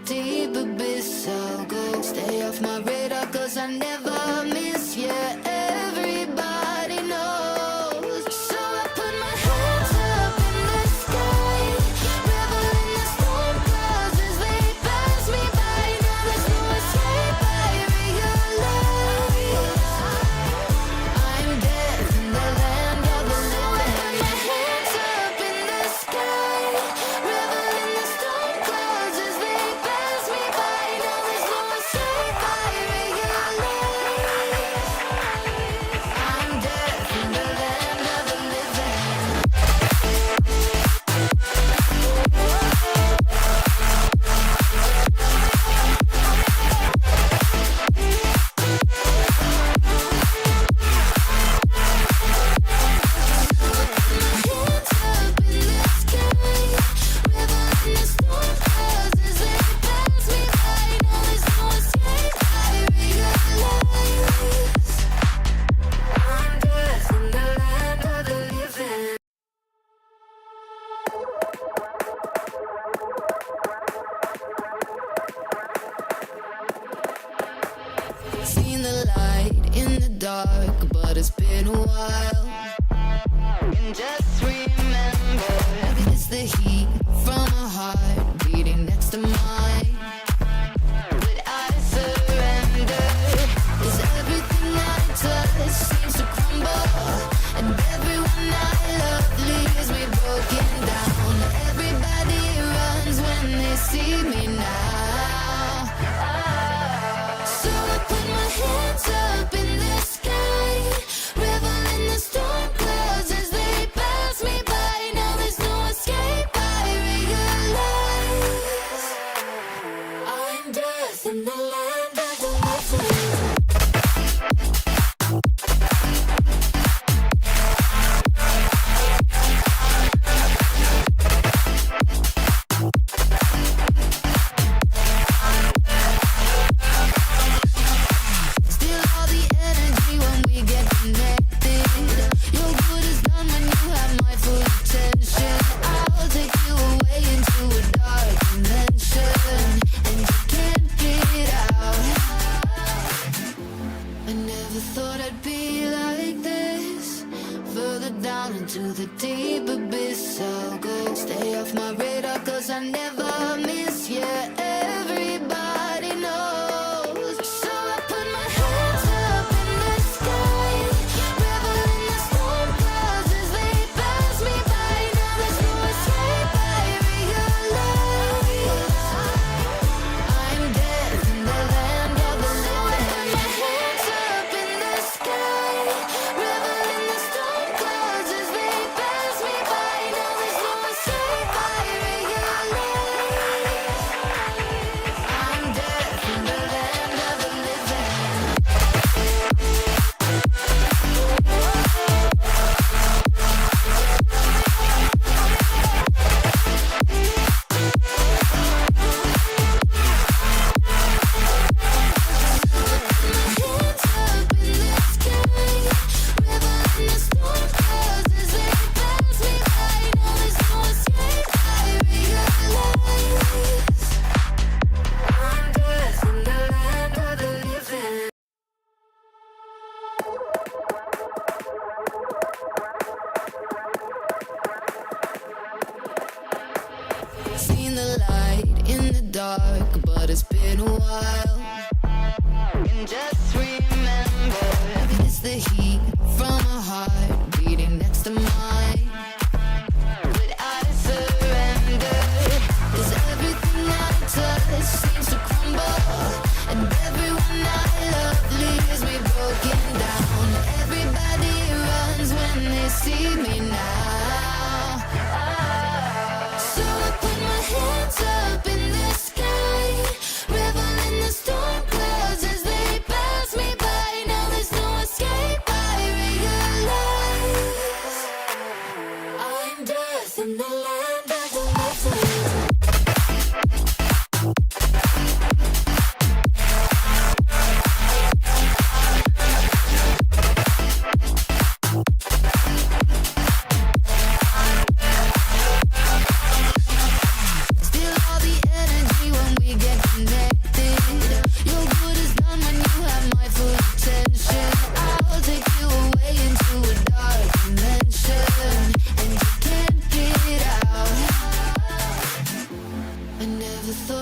deep abyss I'll go. Stay off my radar cause I never miss. Yeah, everybody knows. So I put my hands up in the sky, revel in the storm clouds as they pass me by. Now there's no escape, I realize I'm dead in the land of the living. So I put my hands up in the sky, revel in the storm clouds as they pass me by. Now there's no escape, I realize I'm dead in the land of the living. Seen the light in the dark, but it's been a while. And just remember, it's the heat from a heart beating next to mine. But I surrender, 'cause everything I touch seems to crumble, and everyone I love leaves me broken down. Everybody runs when they see me now. So I put my hands up in the sky, revel in the storm clouds as they pass me by. Now there's no escape, I realize I'm death in the land of the living. Still all the energy when we get connected. Your good is done when you have my full attention. I'll take you away into a dark dimension, and you can't get out.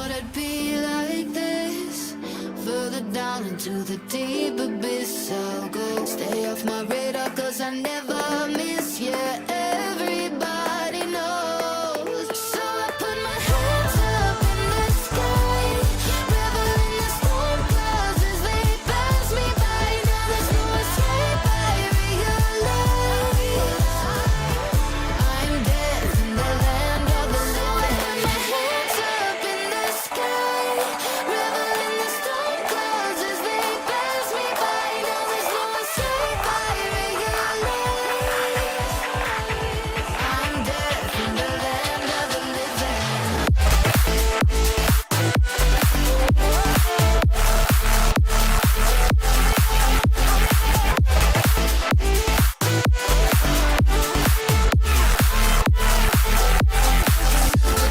thought it'd be like this. Further down into the deep abyss I'll go. Stay off my radar cause I never miss. Yeah, everybody knows. So I put my hands up in the sky, revel in the storm clouds as they pass me by. Now there's no escape, I realize I'm dead in the land of the living. So I put my hands up in the sky, revel in the storm clouds as they pass me by. Now there's no escape, I realize I'm dead in the land of the living. Hands up in the sky, revel in the storm clouds as they pass me by. Now there's no escape, I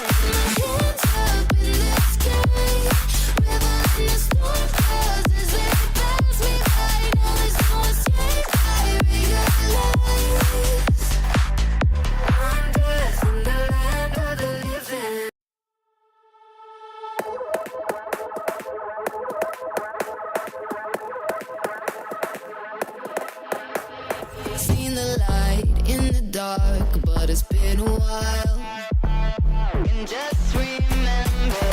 realize I'm dead in the land of the living. Seen the light in the dark, but it's been a while. And just remember,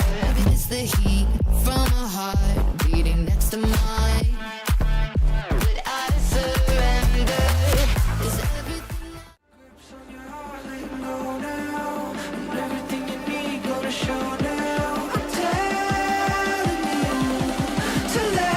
it's the heat from a heart beating next to mine. But I surrender. Is everything everything you need gonna show now? I'm telling you to let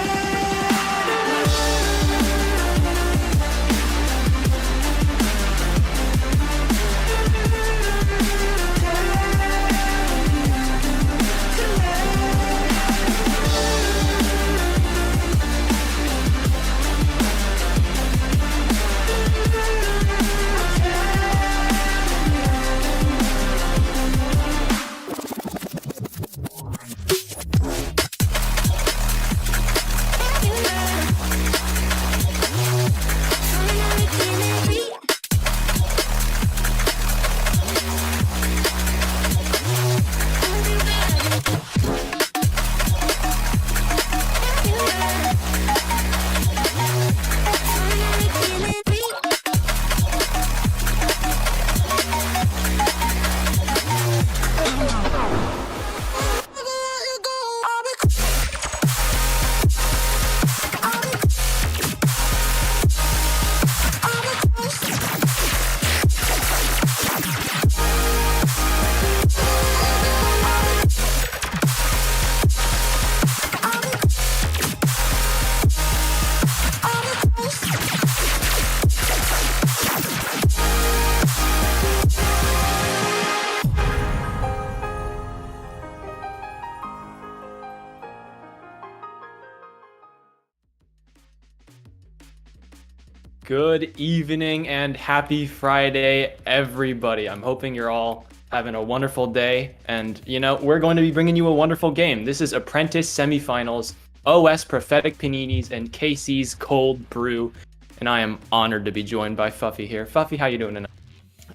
Good evening and happy Friday, everybody. I'm hoping you're all having a wonderful day. And, we're going to be bringing you a wonderful game. This is Apprentice Semifinals, OS Prophetic Paninis, and KC's Cold Brew. And I am honored to be joined by Fuffy here. Fuffy, how you doing tonight?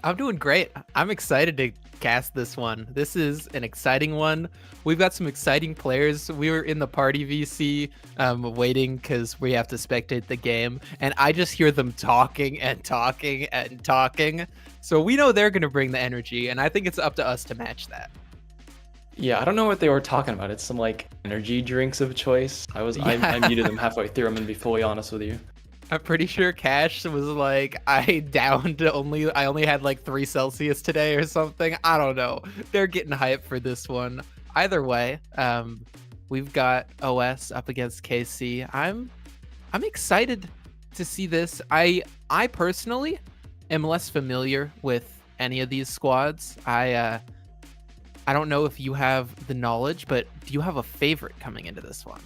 I'm doing great. I'm excited to cast this one. This is an exciting one. We've got some exciting players. We were in the party VC waiting because we have to spectate the game, and I just hear them talking and talking and talking. So we know they're going to bring the energy, and I think it's up to us to match that. Yeah, I don't know what they were talking about. It's some energy drinks of choice. I muted them halfway through. I'm gonna be fully honest with you. I'm pretty sure Cash was like, I only had 3 Celsius today or something. I don't know. They're getting hyped for this one. Either way, we've got OS up against KC. I'm excited to see this. I personally am less familiar with any of these squads. I don't know if you have the knowledge, but do you have a favorite coming into this one?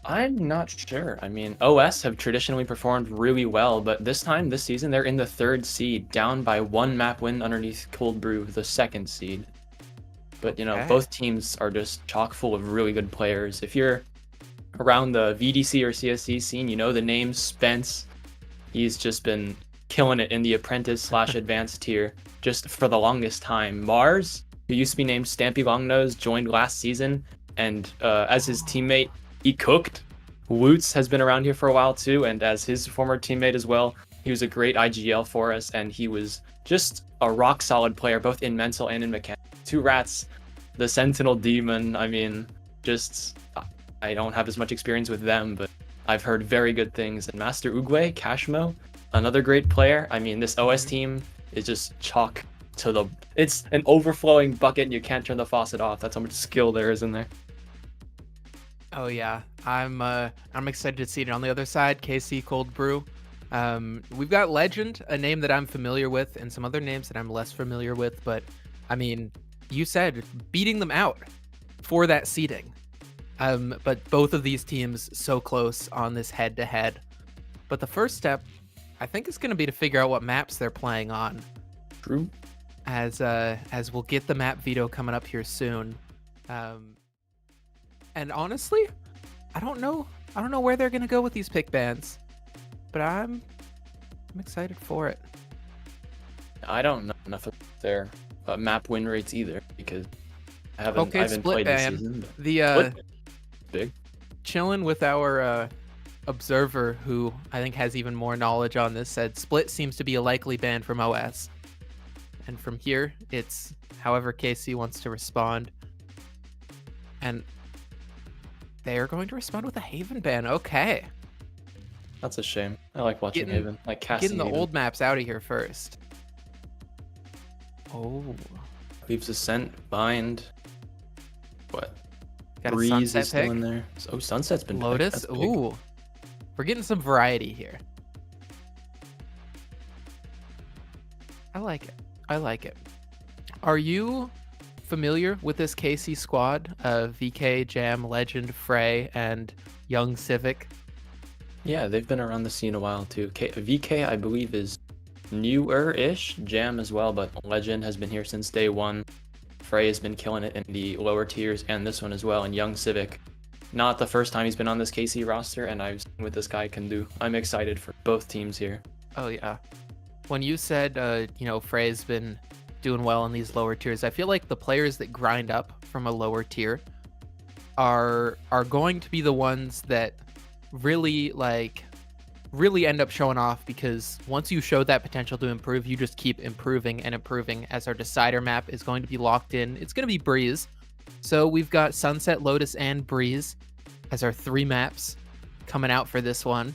I'm not sure. I mean, OS have traditionally performed really well, but this season, they're in the 3rd seed, down by 1 map win underneath Cold Brew, the 2nd seed. But, both teams are just chock full of really good players. If you're around the VDC or CSC scene, you know the name Spence. He's just been killing it in the Apprentice / advanced tier just for the longest time. Mars, who used to be named Stampy Longnose, joined last season, and as his teammate, he cooked. Woots has been around here for a while too, and as his former teammate as well, he was a great IGL for us, and he was just a rock solid player, both in mental and in mechanics. Two Rats, the Sentinel Demon, I mean, just, I don't have as much experience with them, but I've heard very good things. And Master Oogway, Cashmo, another great player. I mean, this OS team is just chalk to the, it's an overflowing bucket and you can't turn the faucet off. That's how much skill there is in there. Oh yeah, I'm excited to see it on the other side. KC Cold Brew. We've got Legend, a name that I'm familiar with, and some other names that I'm less familiar with. But I mean, you said beating them out for that seeding. But both of these teams so close on this head-to-head. But the first step, I think, is going to be to figure out what maps they're playing on. True. As we'll get the map veto coming up here soon. And honestly, I don't know where they're gonna go with these pick bans, but I'm excited for it. I don't know enough of their map win rates either because I haven't Split played ban. this season. The big. Chilling with our observer, who I think has even more knowledge on this, said Split seems to be a likely ban from OS. And from here, it's however KC wants to respond. And they are going to respond with a Haven ban. Okay. That's a shame. I like watching Haven. Like casting Getting the Haven. old maps out of here first. Oh. Leaves Ascent, Bind. What? Got a Breeze Sunset is still pick. in there. Oh, Sunset's been picked. Lotus. That's big. Ooh. We're getting some variety here. I like it. I like it. Are you familiar with this KC squad? VeeKay, Jam, Legend, Fray, and young Civic. Yeah, they've been around the scene a while too. VeeKay, I believe, is newer-ish. Jam as well, but Legend has been here since day one. Fray has been killing it in the lower tiers and this one as well. And young Civic, not the first time he's been on this KC roster, and I've seen what this guy can do. I'm excited for both teams here. Oh yeah. When you said, Fray's been doing well in these lower tiers, I feel like the players that grind up from a lower tier are going to be the ones that really end up showing off, because once you show that potential to improve, you just keep improving and improving. As our decider map is going to be locked in, it's going to be Breeze. So we've got Sunset, Lotus, and Breeze as our three maps coming out for this one.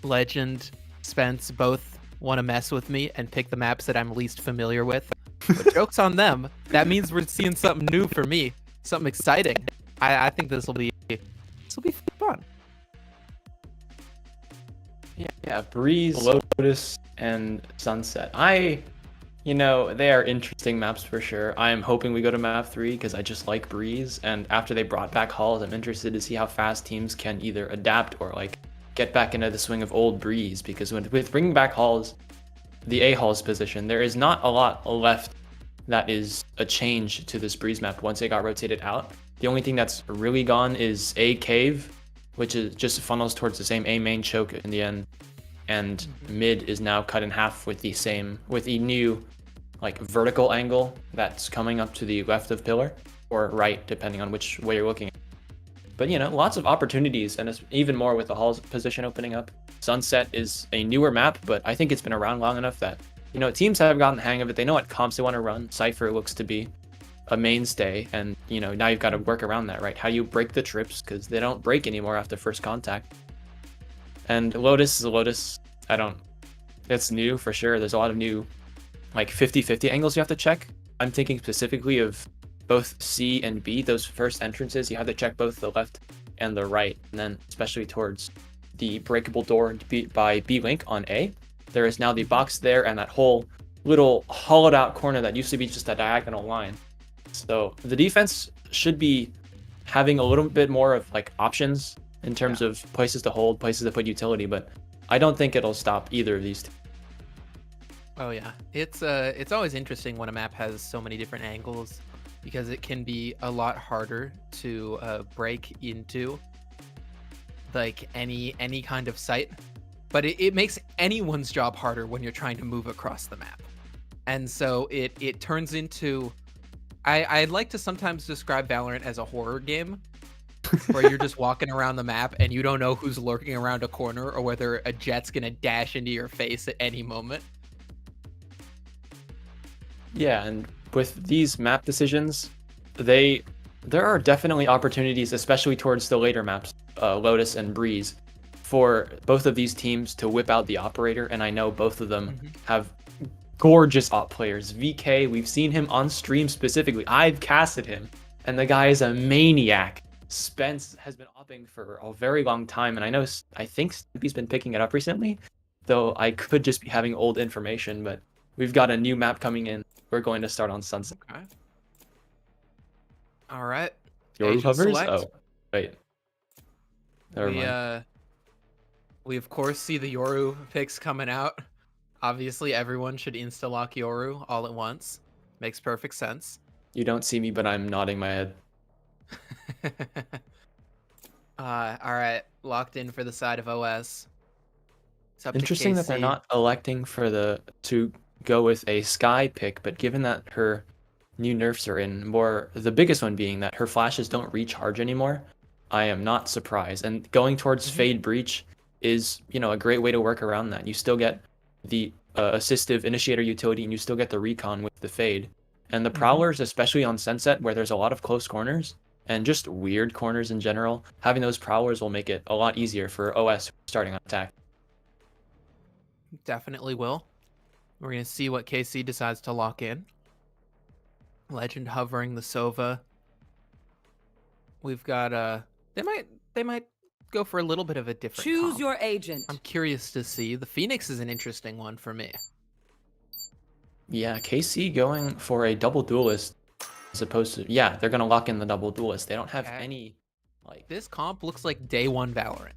Legend, Spence both want to mess with me and pick the maps that I'm least familiar with. But joke's on them. That means we're seeing something new for me, something exciting. I think this will be fun. Yeah, Breeze, Lotus, and Sunset. They are interesting maps for sure. I am hoping we go to map 3 because I just like Breeze. And after they brought back Halls, I'm interested to see how fast teams can either adapt or get back into the swing of old Breeze. Because with bringing back Halls, the A Halls position, there is not a lot left that is a change to this Breeze map once it got rotated out. The only thing that's really gone is A Cave, which is just funnels towards the same A main choke in the end. And mid is now cut in half with the new vertical angle that's coming up to the left of pillar or right, depending on which way you're looking at. But lots of opportunities, and it's even more with the Halls position opening up. Sunset is a newer map, but I think it's been around long enough that teams have gotten the hang of it. They know what comps they want to run. Cypher looks to be a mainstay, and now you've got to work around that, right? How do you break the trips, because they don't break anymore after first contact. And Lotus is a Lotus. It's new for sure. There's a lot of new 50-50 angles you have to check. I'm thinking specifically of both C and B. Those first entrances, you have to check both the left and the right, and then especially towards the breakable door by B Link on A. There is now the box there and that whole little hollowed out corner that used to be just a diagonal line. So the defense should be having a little bit more of options in terms of places to hold, places to put utility, but I don't think it'll stop either of these two. Oh yeah, it's always interesting when a map has so many different angles, because it can be a lot harder to break into any kind of site, but it makes anyone's job harder when you're trying to move across the map. And so it turns into, I'd like to sometimes describe Valorant as a horror game, where you're just walking around the map and you don't know who's lurking around a corner or whether a jet's gonna dash into your face at any moment. Yeah, and with these map decisions, there are definitely opportunities, especially towards the later maps, Lotus and Breeze, for both of these teams to whip out the operator, and I know both of them have gorgeous op players. VeeKay, we've seen him on stream specifically. I've casted him, and the guy is a maniac. Spence has been opping for a very long time, and I think he's been picking it up recently, though I could just be having old information, but we've got a new map coming in. We're going to start on Sunset. Okay. All right. Yoru hovers? Select. Oh, wait. Never mind. We of course see the Yoru picks coming out. Obviously, everyone should insta-lock Yoru all at once. Makes perfect sense. You don't see me, but I'm nodding my head. All right, locked in for the side of OS. It's up Interesting to that they're KC. not electing to go with a Sky pick, but given that her new nerfs are in, the biggest one being that her flashes don't recharge anymore, I am not surprised. And going towards Fade Breach is, a great way to work around that. You still get the assistive initiator utility, and you still get the recon with the Fade. And the Prowlers, especially on Sunset, where there's a lot of close corners, and just weird corners in general, having those Prowlers will make it a lot easier for OS starting on attack. Definitely will. We're going to see what KC decides to lock in. Legend hovering the Sova. We've got they might go for a little bit of a different Choose comp. your agent. I'm curious to see. The Phoenix is an interesting one for me. Yeah, KC going for a double duelist as opposed to, they're going to lock in the double duelist. They don't have any, This comp looks like day one Valorant.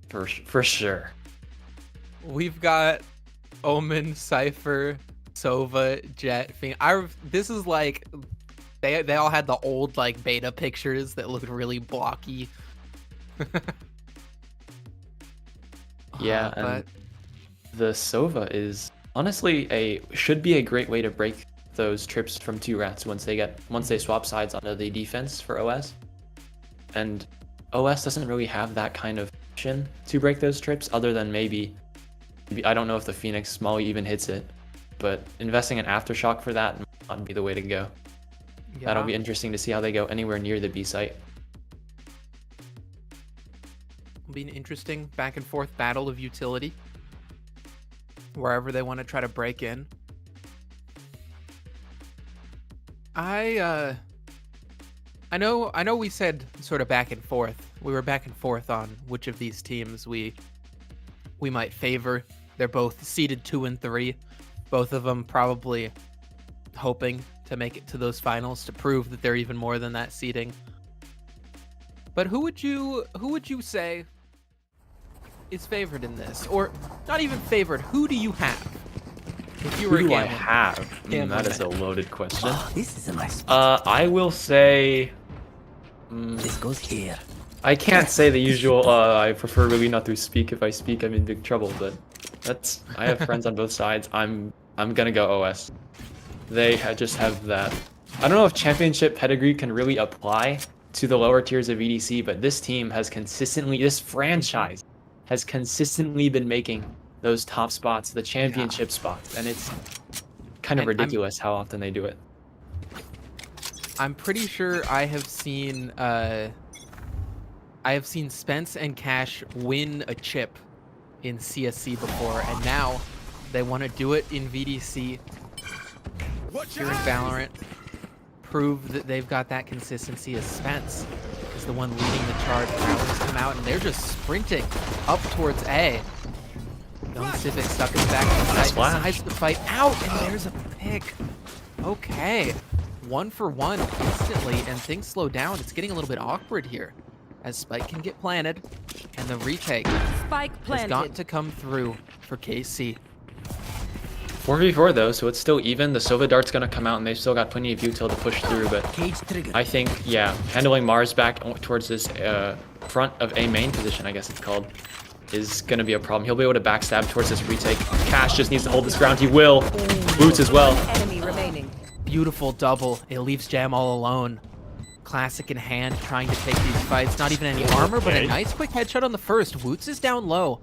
for sure. We've got Omen, Cypher, Sova, Jet, Phoenix. This is like, they all had the old beta pictures that looked really blocky. Yeah, but and the Sova is honestly should be a great way to break those trips from 2 rats once they swap sides onto the defense for OS. And OS doesn't really have that kind of option to break those trips, other than maybe I don't know if the Phoenix Molly even hits it, but investing in Aftershock for that might not be the way to go. yeah. That'll be interesting to see how they go anywhere near the B site. It'll be an interesting back and forth battle of utility wherever they want to try to break in. I know we said sort of back and forth. We were back and forth on which of these teams we might favor. They're both seeded 2 and 3. Both of them probably hoping to make it to those finals to prove that they're even more than that seeding. But who would you say is favored in this? Or not even favored, who do you have? If you were Who do I gambling- have? gambling That is a man. loaded question. This is a nice spot. I will say This goes here. I can't say the usual, I prefer really not to speak. If I speak, I'm in big trouble, but I have friends on both sides. I'm gonna go OS. They just have that. I don't know if championship pedigree can really apply to the lower tiers of EDC, but this franchise has consistently been making those top spots, the championship spots, and it's kind of ridiculous how often they do it. I'm pretty sure I have seen Spence and Cash win a chip in CSC before, and now they want to do it in VDC here in Valorant. Prove that they've got that consistency as Spence is the one leading the charge. Prowlers come out and they're just sprinting up towards A. Young Civic stuck in the back of the site, decides to fight out, and there's a pick. Okay. 1 for 1 instantly, and things slow down. It's getting a little bit awkward here as Spike can get planted, and the retake Spike has planted. got to come through for KC. 4v4 though, so it's still even. The Sova Dart's gonna come out, and they've still got plenty of util to push through, but Cage trigger. I think, handling Mars back towards this front of A main position, I guess it's called, is going to be a problem. He'll be able to backstab towards this retake. Cash just needs to hold this ground. He will. Woots as well. Enemy remaining. Beautiful double. It leaves Jam all alone. Classic in hand, trying to take these fights. Not even any armor, but a nice quick headshot on the first. Woots is down low.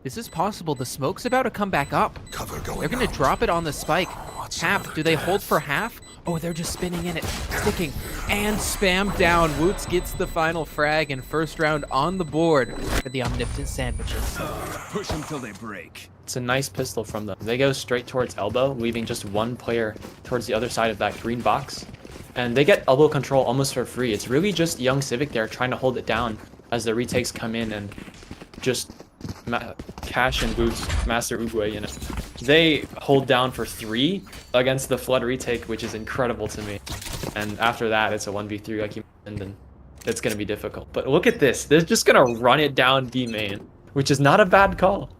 This is possible. The smoke's about to come back up. They're going to drop it on the spike. Half. Do they hold for half? Oh, they're just spinning in it. Sticking. And spam down. Woots gets the final frag and first round on the board for the Omnipotent Sandwiches. Push them till they break. It's a nice pistol from them. They go straight towards elbow, leaving just one player towards the other side of that green box. And they get elbow control almost for free. It's really just young Civic there trying to hold it down as the retakes come in and just Cash and Woots, Master Oogway, you know. They hold down for 3 against the Flood retake, which is incredible to me. And after that, it's a 1v3 like you mentioned, and it's going to be difficult. But look at this. They're just going to run it down B main, which is not a bad call.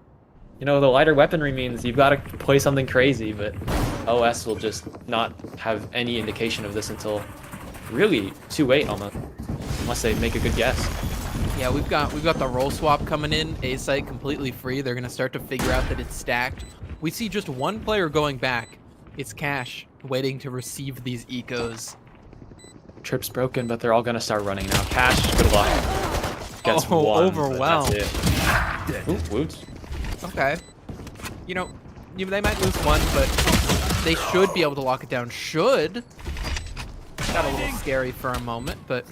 You know, the lighter weaponry means you've got to play something crazy, but OS will just not have any indication of this until really 2-8 almost, unless they make a good guess. Yeah, we've got the roll swap coming in. A site completely free. They're gonna start to figure out that it's stacked. We see just one player going back. It's Cash waiting to receive these ecos. Trip's broken, but they're all gonna start running now. Cash, good luck. Gets Oh, one. overwhelmed. That's it. Ooh, Woots. Okay. You know, they might lose one, but they should be able to lock it down. Should. Got a little scary for a moment, but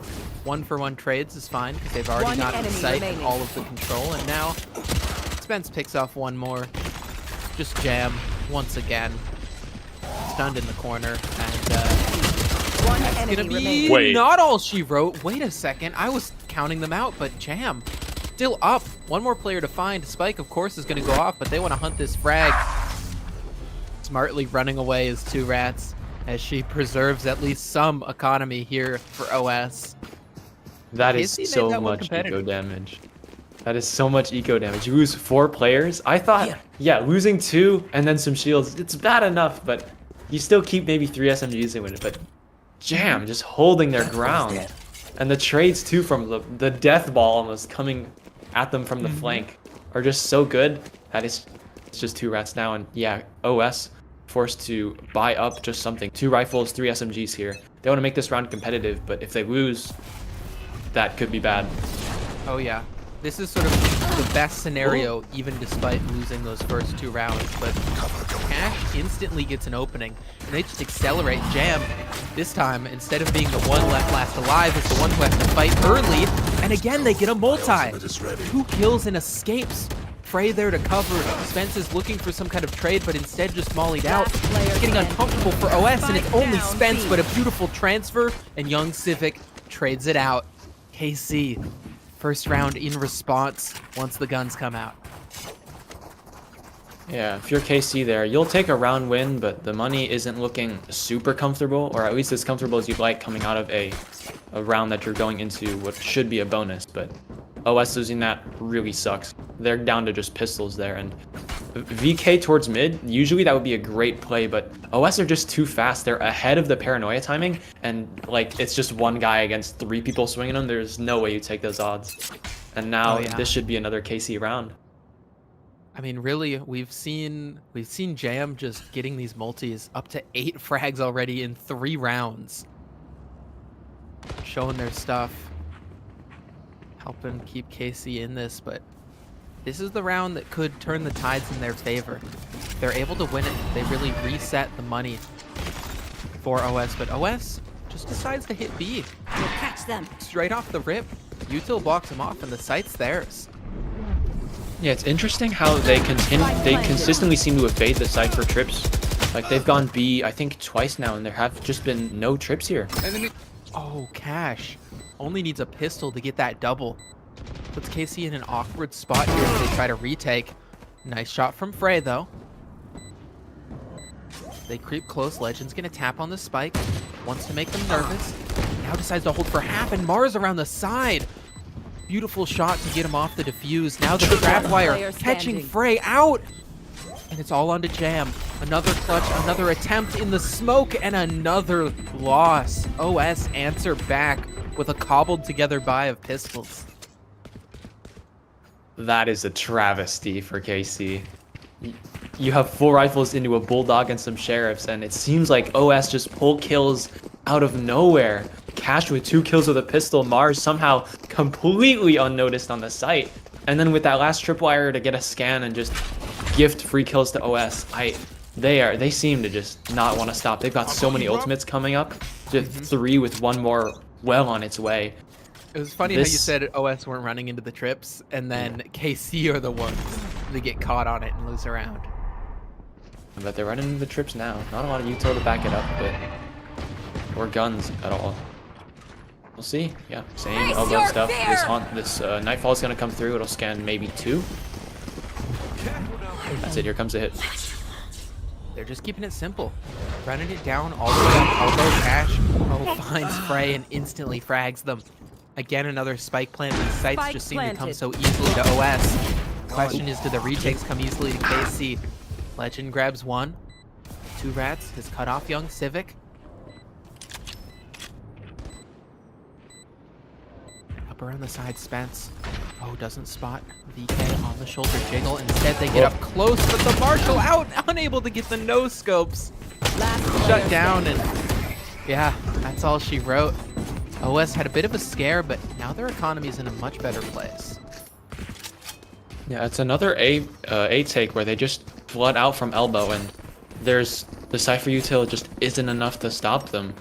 1-for-1 trades is fine because they've already got the site and all of the control. And now Spence picks off one more. Just Jam once again. Stunned in the corner. And that's gonna be Wait. not all she wrote. Wait a second. I was counting them out, but Jam still up. One more player to find. Spike, of course, is going to go off, but they want to hunt this frag. Smartly running away as 2 rats as she preserves at least some economy here for OS. That is KC made so that one much eco competitive. damage. That is so much eco damage. You lose 4 players. I thought, yeah, losing 2 and then some shields, it's bad enough, but you still keep maybe 3 SMGs in it. But Jam just holding their ground. And the trades too from the death ball almost coming at them from the flank are just so good that it's just 2 rats now. And yeah, OS forced to buy up just something. 2 rifles, 3 SMGs here. They want to make this round competitive, but if they lose, that could be bad. Oh yeah. This is sort of the best scenario, even despite losing those first 2 rounds. But Cash instantly gets an opening, and they just accelerate. Jam, this time, instead of being the one last alive, is the one who has to fight early. And again, they get a multi. 2 kills and escapes. Fray there to cover. Spence is looking for some kind of trade, but instead just mollied out. It's getting uncomfortable for OS, and it's only Spence, but a beautiful transfer, and young Civic trades it out. KC. First round in response once the guns come out. Yeah, if you're KC there, you'll take a round win, but the money isn't looking super comfortable, or at least as comfortable as you'd like coming out of a round that you're going into what should be a bonus, but OS losing that really sucks. They're down to just pistols there, and VeeKay towards mid, usually that would be a great play, but OS are just too fast. They're ahead of the paranoia timing, and like it's just one guy against 3 people swinging them. There's no way you take those odds. And now this should be another KC round. I mean, really, we've seen Jam just getting these multis up to 8 frags already in 3 rounds. Showing their stuff. Helping keep KC in this, but this is the round that could turn the tides in their favor. If they're able to win it, they really reset the money for OS, but OS just decides to hit B. We'll catch them. Straight off the rip, Util blocks him off and the site's theirs. Yeah, it's interesting how they consistently seem to evade the site for trips. Like they've gone B, I think twice now, and there have just been no trips here. Oh, Cash only needs a pistol to get that double. Puts KC in an awkward spot here as they try to retake. Nice shot from Fray, though. They creep close. Legend's gonna tap on the spike. Wants to make them nervous. Now decides to hold for half, and Mars around the side. Beautiful shot to get him off the defuse. Now the trap wire catching Fray out. And it's all onto Jam. Another clutch, another attempt in the smoke, and another loss. OS answer back with a cobbled together buy of pistols. That is a travesty for KC. You have 4 rifles into a bulldog and some sheriffs, and it seems like OS just pull kills out of nowhere. Cash with 2 kills with a pistol, Mars somehow completely unnoticed on the site, and then with that last tripwire to get a scan and just gift free kills to OS. They seem to just not want to stop. They've got so many ultimates coming up, just 3 with 1 more well on its way. It was funny how you said OS weren't running into the trips, and then KC are the ones that get caught on it and lose a round. But they're running into the trips now. Not a lot of util to back it up, but or guns at all. We'll see. Yeah, same elbow stuff. This Nightfall is gonna come through. It'll scan maybe 2. That's it. Here comes the hit. They're just keeping it simple, running it down all the way up. Elbow Cash finds Fray and instantly frags them. Again, another spike plant. These sites just seem to come so easily to OS. Question is, do the retakes come easily to KC? Legend grabs 1. 2 rats has cut off young Civic. Up around the side, Spence. Oh, doesn't spot VeeKay on the shoulder jiggle. Instead, they get up close, but the Marshal out, unable to get the no scopes. Shut down, and yeah, that's all she wrote. OS had a bit of a scare, but now their economy is in a much better place. Yeah, it's another A take where they just flood out from elbow, and there's the Cypher util just isn't enough to stop them.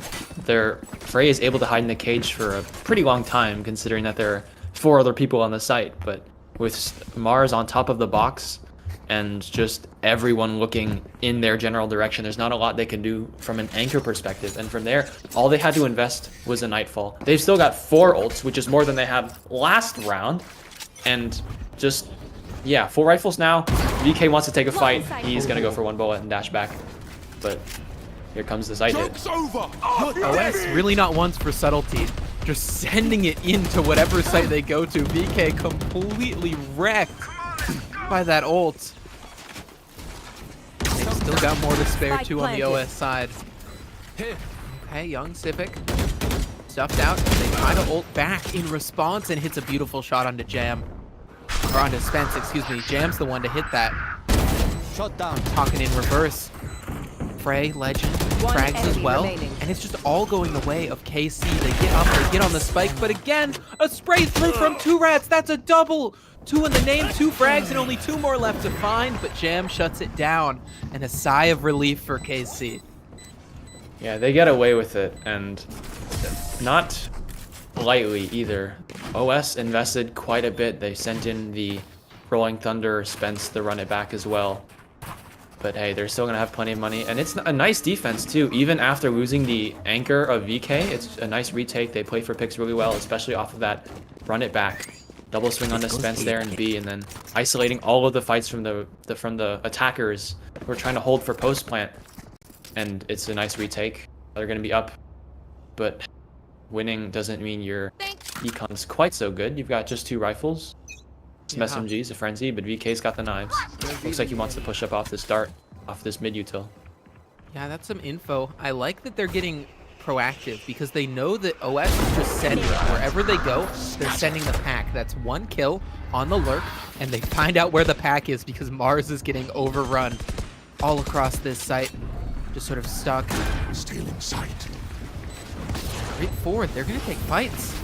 Fray is able to hide in the cage for a pretty long time, considering that there are 4 other people on the site. But with Mars on top of the box and just everyone looking in their general direction, there's not a lot they can do from an anchor perspective. And from there, all they had to invest was a Nightfall. They've still got 4 ults, which is more than they had last round, and just. Yeah, 4 rifles now. VeeKay wants to take a fight. He's gonna go for 1 bullet and dash back. But here comes the side hit. OS really not ones for subtlety. Just sending it into whatever site they go to. VeeKay completely wrecked by that ult. They've still got more to spare too on the OS side. Okay, young Civic. Stuffed out. They try to ult back in response and hits a beautiful shot onto Jam. Or onto Spence, excuse me. Jam's the one to hit that. Shut down. Talking in reverse. Fray, Legend, frags as well. And it's just all going the way of KC. They get up, they get on the spike, but again, a spray through from 2 rats. That's a double. 2 in the name, 2 frags, and only 2 more left to find, but Jam shuts it down. And a sigh of relief for KC. Yeah, they get away with it, and not lightly either. OS invested quite a bit. They sent in the Rolling Thunder Spence to run it back as well. But hey, they're still going to have plenty of money. And it's a nice defense too. Even after losing the anchor of VeeKay, it's a nice retake. They play for picks really well, especially off of that run it back. Double swing onto Spence there in B, and then isolating all of the fights from the attackers who are trying to hold for post plant. And it's a nice retake. They're going to be up. But winning doesn't mean your econ's quite so good. You've got just 2 rifles. Some SMGs, a frenzy, but VeeKay's got the knives. Looks like he wants to push up off the start, off this mid util. Yeah, that's some info. I like that they're getting proactive because they know that OS is just sending wherever they go. They're sending the pack. That's 1 kill on the lurk, and they find out where the pack is because Mars is getting overrun all across this site. Just sort of stuck. Still in sight. Straight forward, they're gonna take fights.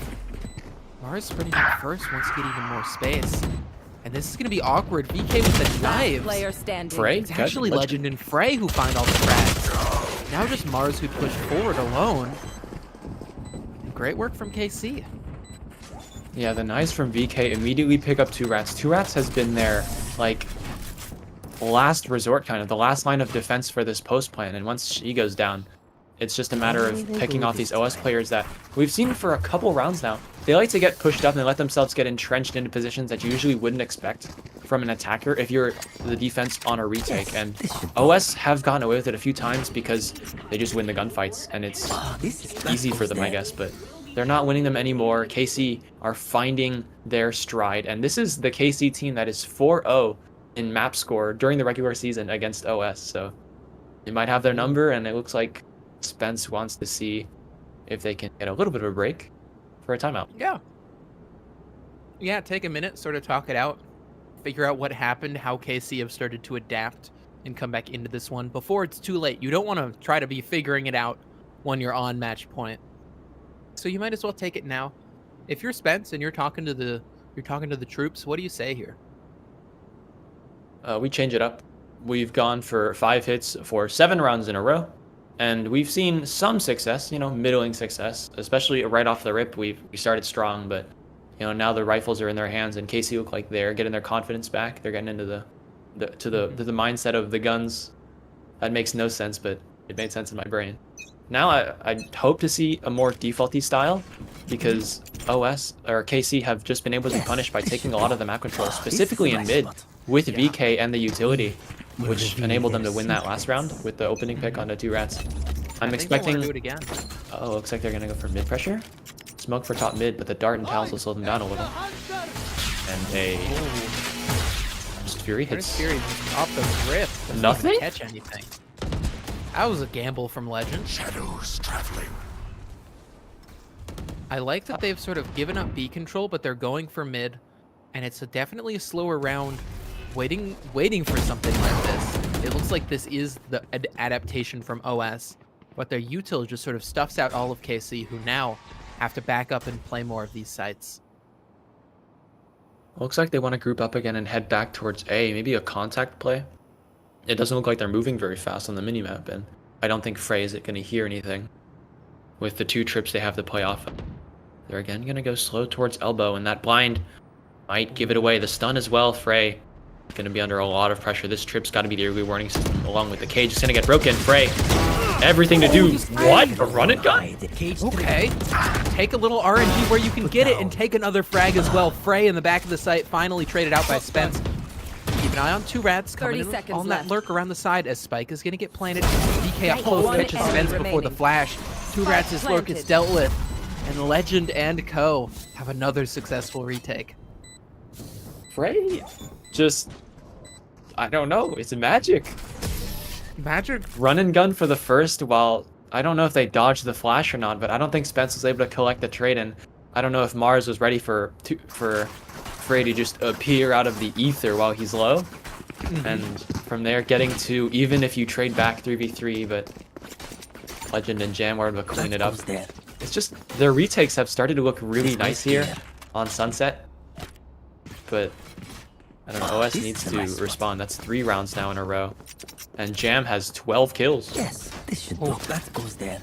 Mars spreading out first, wants to get even more space. And this is gonna be awkward. VeeKay with the knives. Player standing. Fray? It's actually Legend and Fray who find all the frags. Now just Mars who pushed forward alone. And great work from KC. Yeah, the knives from VeeKay immediately pick up 2 rats. 2 rats has been their, like, last resort, kind of the last line of defense for this post plan. And once she goes down, it's just a matter of picking off these OS players that we've seen for a couple rounds now. They like to get pushed up and they let themselves get entrenched into positions that you usually wouldn't expect from an attacker if you're the defense on a retake. And OS have gotten away with it a few times because they just win the gunfights, and it's easy for them, I guess, but they're not winning them anymore. KC are finding their stride, and this is the KC team that is 4-0 in map score during the regular season against OS, so they might have their number, and it looks like Spence wants to see if they can get a little bit of a break for a timeout. Yeah, take a minute, sort of talk it out. figure out what happened, how KC have started to adapt and come back into this one before it's too late. You don't want to try to be figuring it out when you're on match point. So you might as well take it now. If you're Spence and you're talking to the troops, what do you say here? We change it up. We've gone for 5 hits for 7 rounds in a row, and we've seen some success, middling success, especially right off the rip. We started strong, but now the rifles are in their hands, and KC look like they're getting their confidence back. They're getting into the mindset of the guns. That makes no sense, but it made sense in my brain. Now I hope to see a more defaulty style, because OS or KC have just been able to punish by taking a lot of the map control, specifically in mid, with VeeKay and the utility, which enabled them to win that last round with the opening pick on the 2 rats. I'm expecting. Do it again. Oh, looks like they're gonna go for mid pressure. Smoke for top mid, but the dart and towels will slow them down a little. And a Fury hits. Fury off the rip. Doesn't Nothing? even catch anything. That was a gamble from Legend. Shadows traveling. I like that they've sort of given up B control, but they're going for mid, and it's definitely a slower round, waiting for something like this. It looks like this is the adaptation from OS, but their util just sort of stuffs out all of KC, who now have to back up and play more of these sites. Looks like they want to group up again and head back towards A, maybe a contact play. It doesn't look like they're moving very fast on the minimap, and I don't think Fray is going to hear anything with the 2 trips they have to play off of. They're again going to go slow towards elbow, and that blind might give it away. The stun as well. Fray going to be under a lot of pressure. This trip's got to be the early warning system, along with the cage. It's going to get broken. Fray, everything to do. What? A run and gun? Okay. Take a little RNG where you can get it and take another frag as well. Fray in the back of the site, finally traded out by Spence. Keep an eye on 2 rats coming in on that lurk around the side as Spike is going to get planted. VeeKay up close, catches Spence before the flash. 2 rats as lurk is dealt with. And Legend and Co. have another successful retake. Fray just, I don't know. It's magic. Magic. Run and gun for the first, while I don't know if they dodged the flash or not, but I don't think Spence was able to collect the trade, and I don't know if Mars was ready for Fray to just appear out of the ether while he's low. And from there, getting to, even if you trade back 3v3, but Legend and Jam were able to clean it up. It's just, their retakes have started to look really nice here on Sunset, but I don't know, OS needs to respond. That's 3 rounds now in a row. And Jam has 12 kills. Yes, this should do. That goes there.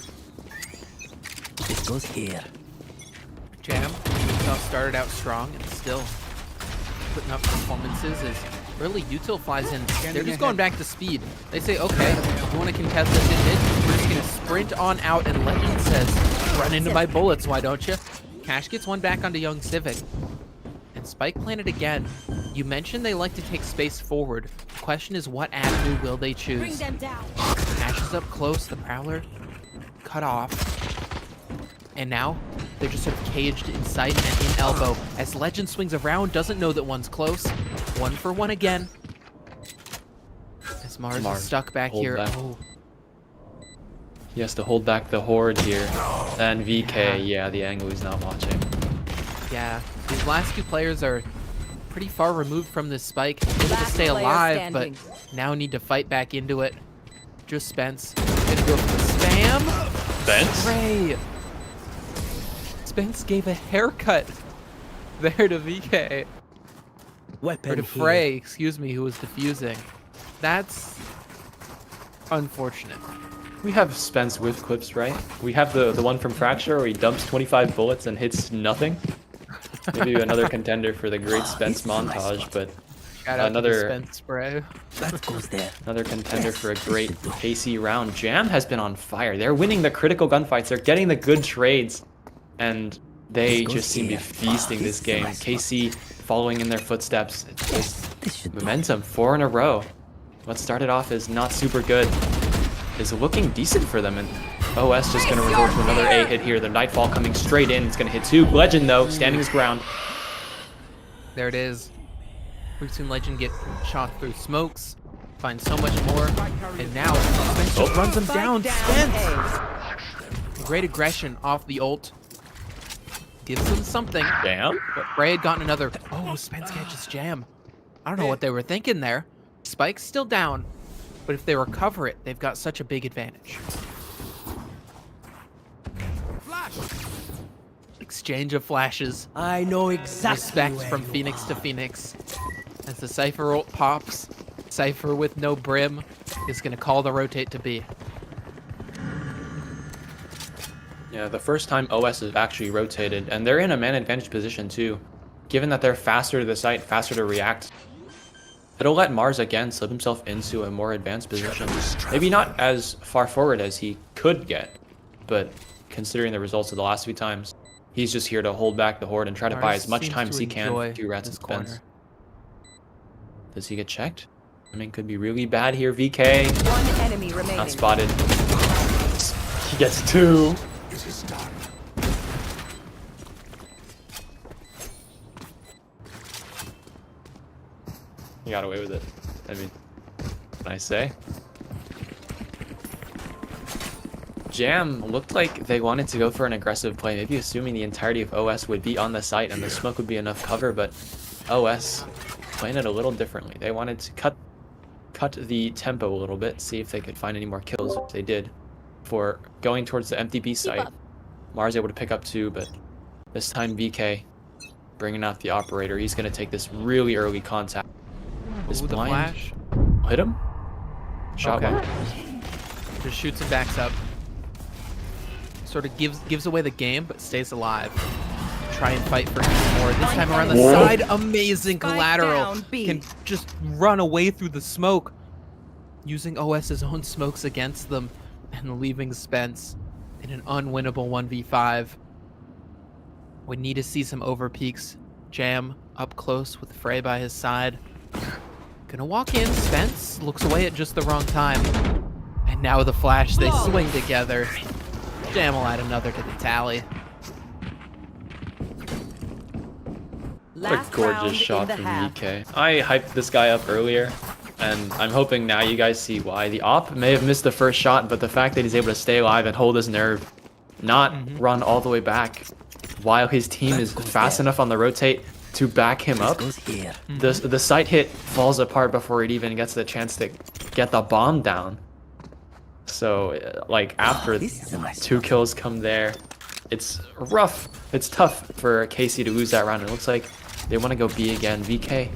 This goes here. Jam started out strong and still putting up performances as early util flies in. They're just going back to speed. They say, okay, you want to contest this in mid? We're just going to sprint on out, and Legend says, run into my bullets, why don't you? Cash gets one back onto young Civic. And Spike planted again. You mentioned they like to take space forward. The question is, what avenue will they choose? Bring them down. Cash is up close, the Prowler cut off. And now they're just sort of caged in sight and in elbow. As Legend swings around, doesn't know that one's close. 1 for 1 again. As Mars is stuck back here. Back. Oh. He has to hold back the horde here. And VeeKay, yeah, the angle he's not watching. Yeah, these last 2 players are pretty far removed from this spike. Able to stay alive, but now need to fight back into it. Just Spence. Gonna go for the spam. Spence? Fray. Spence gave a haircut there to VeeKay. Or to Fray, excuse me, who was defusing. That's unfortunate. We have Spence with clips, right? We have the one from Fracture where he dumps 25 bullets and hits nothing. Maybe another contender for the great Spence montage, but Shout out another to the Spence spray. That goes there. another contender for a great KC round. Jam has been on fire. They're winning the critical gunfights. They're getting the good trades, and they just seem to be feasting this game. KC following in their footsteps. It's just momentum, 4 in a row. What started off as not super good is looking decent for them, and OS just going to resort to another A hit here. The Nightfall coming straight in. It's going to hit 2. Legend, though, standing his ground. There it is. We've seen Legend get shot through smokes, find so much more, and now Spence just runs him down. Spence! Great aggression off the ult. Gives him something. Jam? But Fray had gotten another. Oh, Spence catches Jam. I don't know what they were thinking there. Spike's still down, but if they recover it, they've got such a big advantage. Exchange of flashes. I know exactly. Respect where from you Phoenix to are. Phoenix. As the Cypher ult pops, Cypher with no brim is going to call the rotate to B. Yeah, the first time OS has actually rotated, and they're in a man advantage position too. Given that they're faster to the site, faster to react, it'll let Mars again slip himself into a more advanced position. Maybe not as far forward as he could get, but considering the results of the last few times, he's just here to hold back the horde and try to buy as much time as he can for 2 rats and Spence. Does he get checked? I mean, could be really bad here. VeeKay. One enemy remaining. Not spotted. He gets 2. He got away with it. I mean, what can I say? Jam looked like they wanted to go for an aggressive play, maybe assuming the entirety of OS would be on the site and the smoke would be enough cover, but OS playing it a little differently. They wanted to cut the tempo a little bit, see if they could find any more kills, which they did. For going towards the empty B site, Mars able to pick up 2, but this time VeeKay bringing out the operator. He's going to take this really early contact. This Ooh, the blind flash. hit him. Shot Okay. 1. Just shoots and backs up. Sort of gives away the game, but stays alive. Try and fight for even more. This time around the side, amazing collateral. down, B. Can just run away through the smoke. Using OS's own smokes against them and leaving Spence in an unwinnable 1v5. We need to see some overpeaks. Jam up close with Fray by his side. Gonna walk in. Spence looks away at just the wrong time. And now with the flash, they swing together. Jam will add another to the tally. What a gorgeous shot from VeeKay. I hyped this guy up earlier, and I'm hoping now you guys see why. The op may have missed the first shot, but the fact that he's able to stay alive and hold his nerve, not run all the way back, while his team is fast enough on the rotate to back him up, the site hit falls apart before it even gets the chance to get the bomb down. So, like, after 2 kills come there, it's rough. It's tough for KC to lose that round. It looks like they want to go B again. VeeKay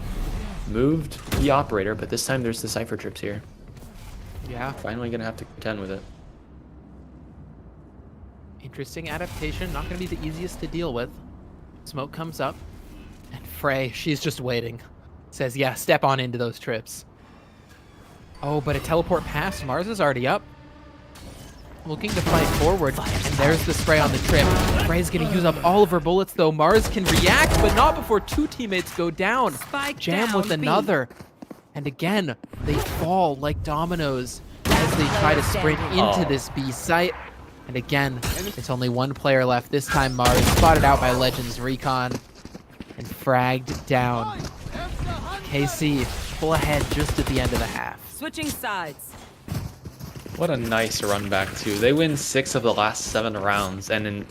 moved the operator, but this time there's the Cypher trips here. Yeah. Finally gonna have to contend with it. Interesting adaptation. Not going to be the easiest to deal with. Smoke comes up. And Fray, she's just waiting. Says, yeah, step on into those trips. Oh, but a teleport pass. Mars is already up. Looking to fight forward. And there's the spray on the trip. Fray's going to use up all of her bullets, though. Mars can react, but not before 2 teammates go down. Jam with another. And again, they fall like dominoes as they try to sprint into this B site. And again, it's only 1 player left. This time Mars spotted out by Legends Recon and fragged down. KC pull ahead just at the end of the half. Switching sides. What a nice run back too. They win 6 of the last 7 rounds, and in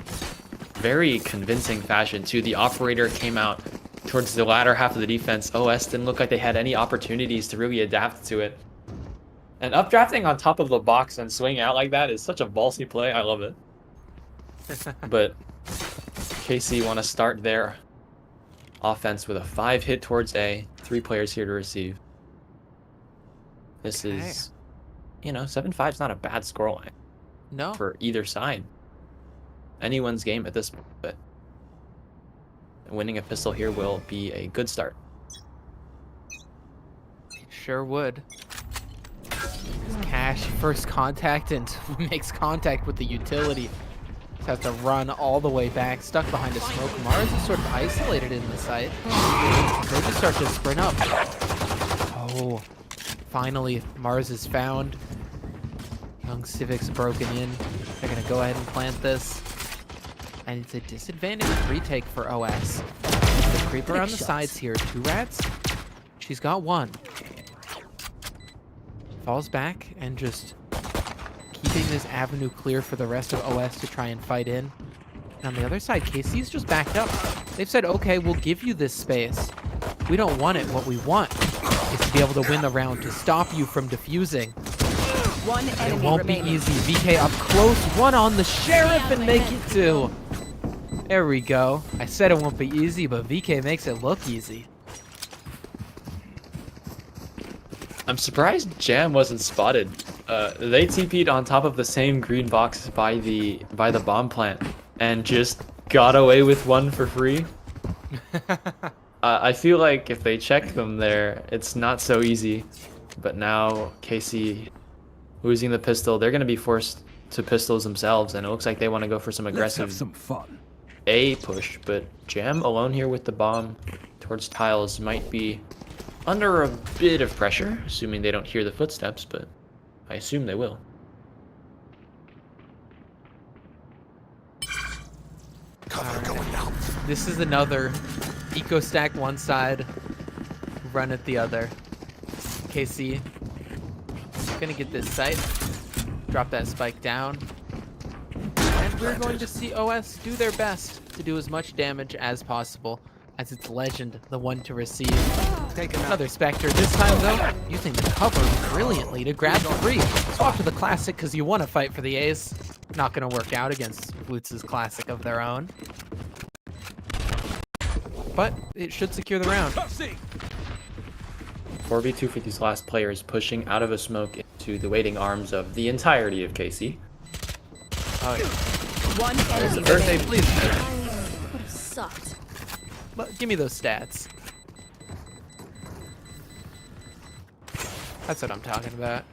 very convincing fashion too. The operator came out towards the latter half of the defense. OS didn't look like they had any opportunities to really adapt to it. And updrafting on top of the box and swinging out like that is such a ballsy play. I love it. But KC want to start their offense with a 5 hit towards A. 3 players here to receive. This is, you know, 7-5 is not a bad scoreline. No. For either side. Anyone's game at this point, but winning a pistol here will be a good start. Sure would. Cash first contact and makes contact with the utility. Just has to run all the way back, stuck behind a smoke. Mars is sort of isolated in the site. They just start to sprint up. Oh, finally Mars is found. Young Civic's broken in. They're gonna go ahead and plant this. And it's a disadvantage retake for OS. The creep around the sides here. 2 rats. She's got 1. Falls back and just keeping this avenue clear for the rest of OS to try and fight in. And on the other side, KC's just backed up. They've said, okay, we'll give you this space. We don't want it. What we want is to be able to win the round, to stop you from defusing. One It enemy won't remaining. be easy. VeeKay up close, one on the Sheriff, and make it 2. There we go. I said it won't be easy, but VeeKay makes it look easy. I'm surprised Jam wasn't spotted. They TP'd on top of the same green box by the bomb plant and just got away with one for free. I feel like if they check them there, it's not so easy. But now KC losing the pistol, they're going to be forced to pistols themselves, and it looks like they want to go for some Let's aggressive have some fun. A push. But Jam alone here with the bomb towards tiles might be under a bit of pressure, assuming they don't hear the footsteps, but I assume they will. This is another eco stack one side, run at the other. KC gonna get this site, drop that spike down, and we're going to see OS do their best to do as much damage as possible, as it's Legend, the one to receive. Another Spectre, this time though, using the cover brilliantly to grab the free. Swap to the classic because you want to fight for the Ace. Not gonna work out against Woots' classic of their own. But it should secure the round. 4v2 for these last players, pushing out of a smoke into the waiting arms of the entirety of KC. Oh, yeah. One enemy Birthday, remaining. please. Would have sucked. Give me those stats. That's what I'm talking about.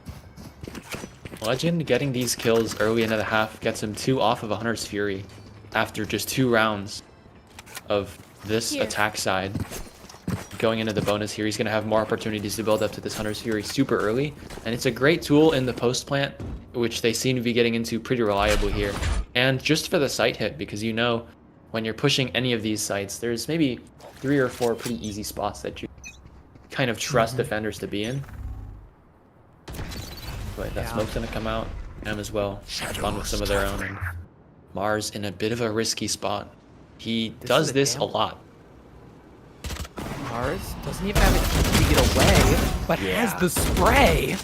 Legend getting these kills early into the half gets him 2 off of a Hunter's Fury after just 2 rounds of this attack side. Going into the bonus here, he's going to have more opportunities to build up to this Hunter's Fury super early, and it's a great tool in the post plant, which they seem to be getting into pretty reliably here. And just for the site hit, because you know when you're pushing any of these sites, there's maybe 3 or 4 pretty easy spots that you kind of trust defenders to be in. But that smoke's gonna come out, them as well, spawn with some of their own, and Mars in a bit of a risky spot. He does this a lot. Mars doesn't even have it to get away, but has the spray.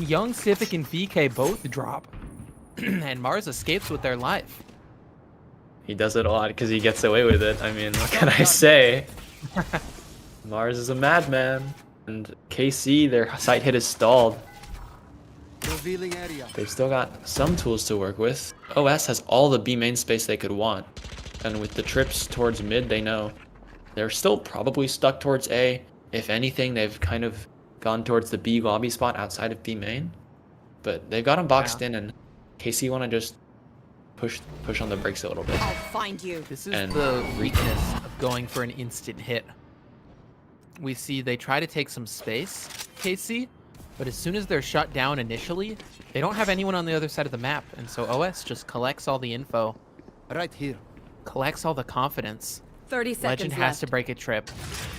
Young Civic and VeeKay both drop, and Mars escapes with their life. He does it a lot because he gets away with it. I mean, what can I say? Mars is a madman, and KC, their site hit is stalled. Revealing area. They've still got some tools to work with. OS has all the B main space they could want, and with the trips towards mid, they know they're still probably stuck towards A. If anything, they've kind of gone towards the B lobby spot outside of B main, but they've got them boxed in, and KC want to just push on the brakes a little bit. I'll find you. This is And the weakness of going for an instant hit. We see they try to take some space, KC, but as soon as they're shut down initially, they don't have anyone on the other side of the map, and so OS just collects all the info, Right here. collects all the confidence. 30 seconds Legend has left. to break a trip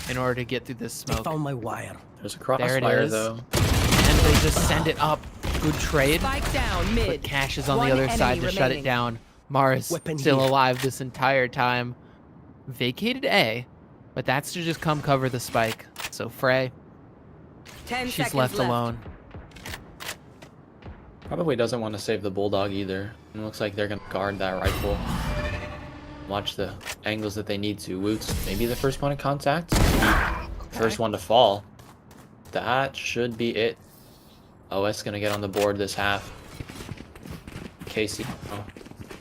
in order to get through this They smoke. found my wire. There's a There it crossfire is. though. And they just send it up. Good trade. Spike down mid. But Cash is on One the other enemy side to shut it remaining. down. Mars Weapon still here. alive this entire time. Vacated A, but that's to just come cover the spike. So Fray, 10 she's seconds left alone. Probably doesn't want to save the bulldog either. It looks like they're gonna guard that rifle. Watch the angles that they need to. Woots, maybe the first point of contact. First one to fall. That should be it. OS gonna get on the board this half. KC,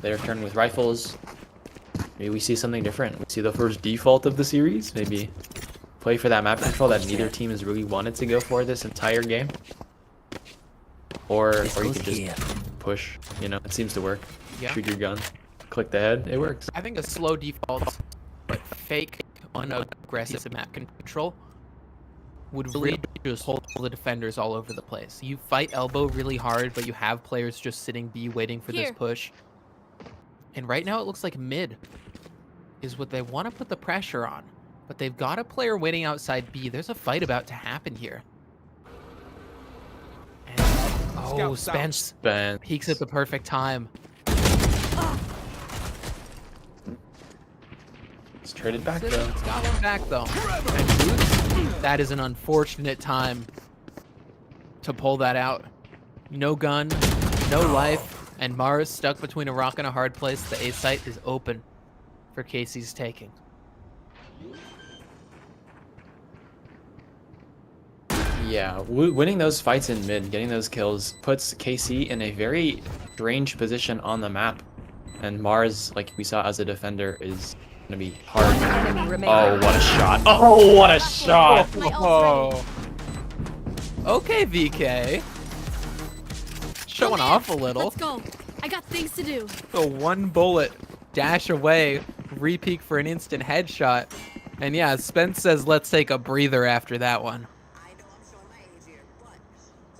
their turn with rifles. Maybe we see something different. We see the first default of the series. Maybe play for that map control that neither team has really wanted to go for this entire game. Or you goes could just here. push. You know, it seems to work. Yeah. Shoot your gun, click the head. It works. I think a slow default, but fake unaggressive map control would really just hold the defenders all over the place. You fight elbow really hard, but you have players just sitting B waiting for this Here. push. And right now it looks like mid is what they want to put the pressure on. But they've got a player waiting outside B. There's a fight about to happen here. And, oh, Spence Ben, peeks at the perfect time. It's traded back though. Civic's got one back though. And Woots, that is an unfortunate time to pull that out. No gun, no life, and Mars stuck between a rock and a hard place. The A site is open for KC's taking. Yeah, winning those fights in mid, getting those kills, puts KC in a very strange position on the map. And Mars, like we saw as a defender, is going to be hard. Enemy remaining. Oh, what a shot. Oh, what a shot. Oh. Okay, VeeKay. Showing off a little. Let's go. I got things to do. A one bullet dash away, re-peek for an instant headshot. And yeah, Spence says let's take a breather after that one.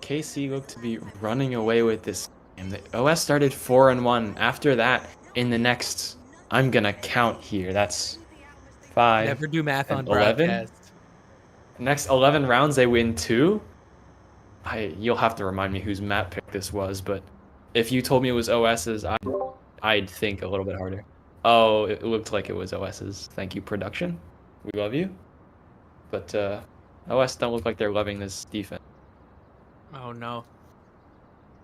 KC looked to be running away with this game. The OS started 4-1. After that, in the next, I'm gonna count here. That's 5. Never do math on 11? broadcast. Next 11 rounds, they win 2. You'll have to remind me whose map pick this was, but if you told me it was OS's, I'd think a little bit harder. Oh, it looked like it was OS's. Thank you, production. We love you. But OS don't look like they're loving this defense. Oh no.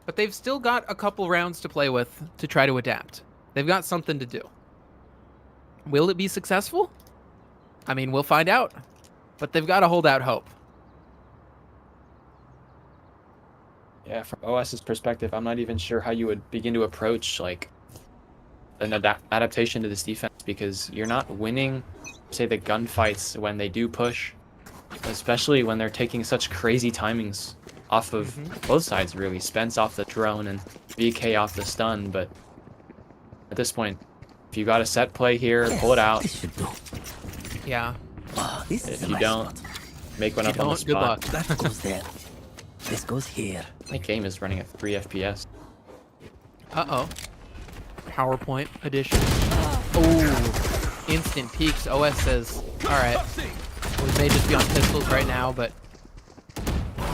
But they've still got a couple rounds to play with to try to adapt. They've got something to do. Will it be successful? I mean, we'll find out. But they've got to hold out hope. Yeah, from OS's perspective, I'm not even sure how you would begin to approach like an adaptation to this defense, because you're not winning, say, the gunfights when they do push, especially when they're taking such crazy timings off of both sides, really. Spence off the drone and VeeKay off the stun, but at this point, if you got a set play here, pull it out. This should do. Yeah. Oh, this is If a you nice don't, spot. make one up on the Good luck. spot. That goes there. This goes here. My game is running at 3 FPS. Uh-oh. PowerPoint edition. Oh, instant peaks. OS says, all right, we may just be on pistols right now, but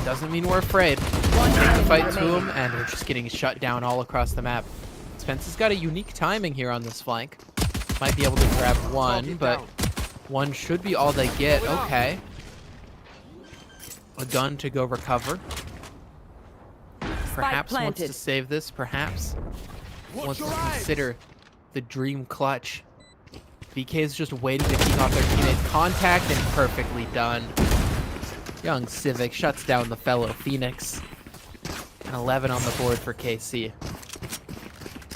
doesn't mean we're afraid. Take the fight to him, and we're just getting shut down all across the map. Spence has got a unique timing here on this flank. Might be able to grab one, but one should be all they get. Okay. A gun to go recover. Perhaps wants to planted. save this, perhaps wants to consider the dream clutch. VeeKay is just waiting to keep off their teammates. Contact and perfectly done. Young Civic shuts down the fellow Phoenix. An 11 on the board for KC.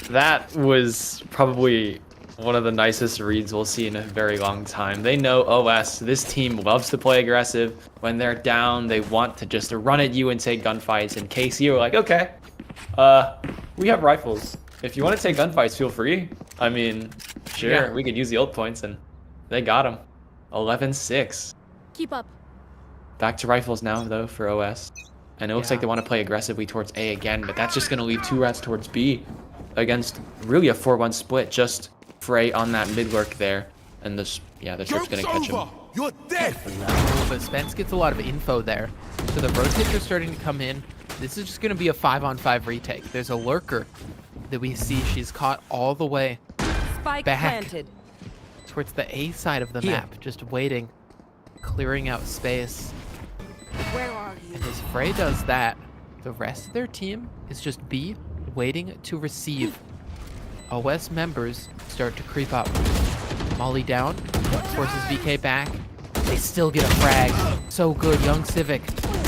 That was probably one of the nicest reads we'll see in a very long time. They know OS, this team loves to play aggressive. When they're down, they want to just run at you and take gunfights. And KC were like, okay, we have rifles. If you want to take gunfights, feel free. I mean, sure, Yeah. we could use the ult points, and they got them. 11-6. Keep up. Back to rifles now, though, for OS. And it looks like they want to play aggressively towards A again, but that's just going to leave 2 rats towards B against really a 4-1 split. Just Fray on that mid lurk there. And the trip's going to catch him. You're dead. But Spence gets a lot of info there. So the rotates are starting to come in. This is just going to be a 5-on-5 retake. There's a lurker that we see. She's caught all the way Spike Back. planted. towards the A side of the Here. map, just waiting, clearing out space. Where are you? And as Fray does that, the rest of their team is just B, waiting to receive. OS members start to creep up. Molly down, forces VeeKay back. They still get a frag. So good, young Civic.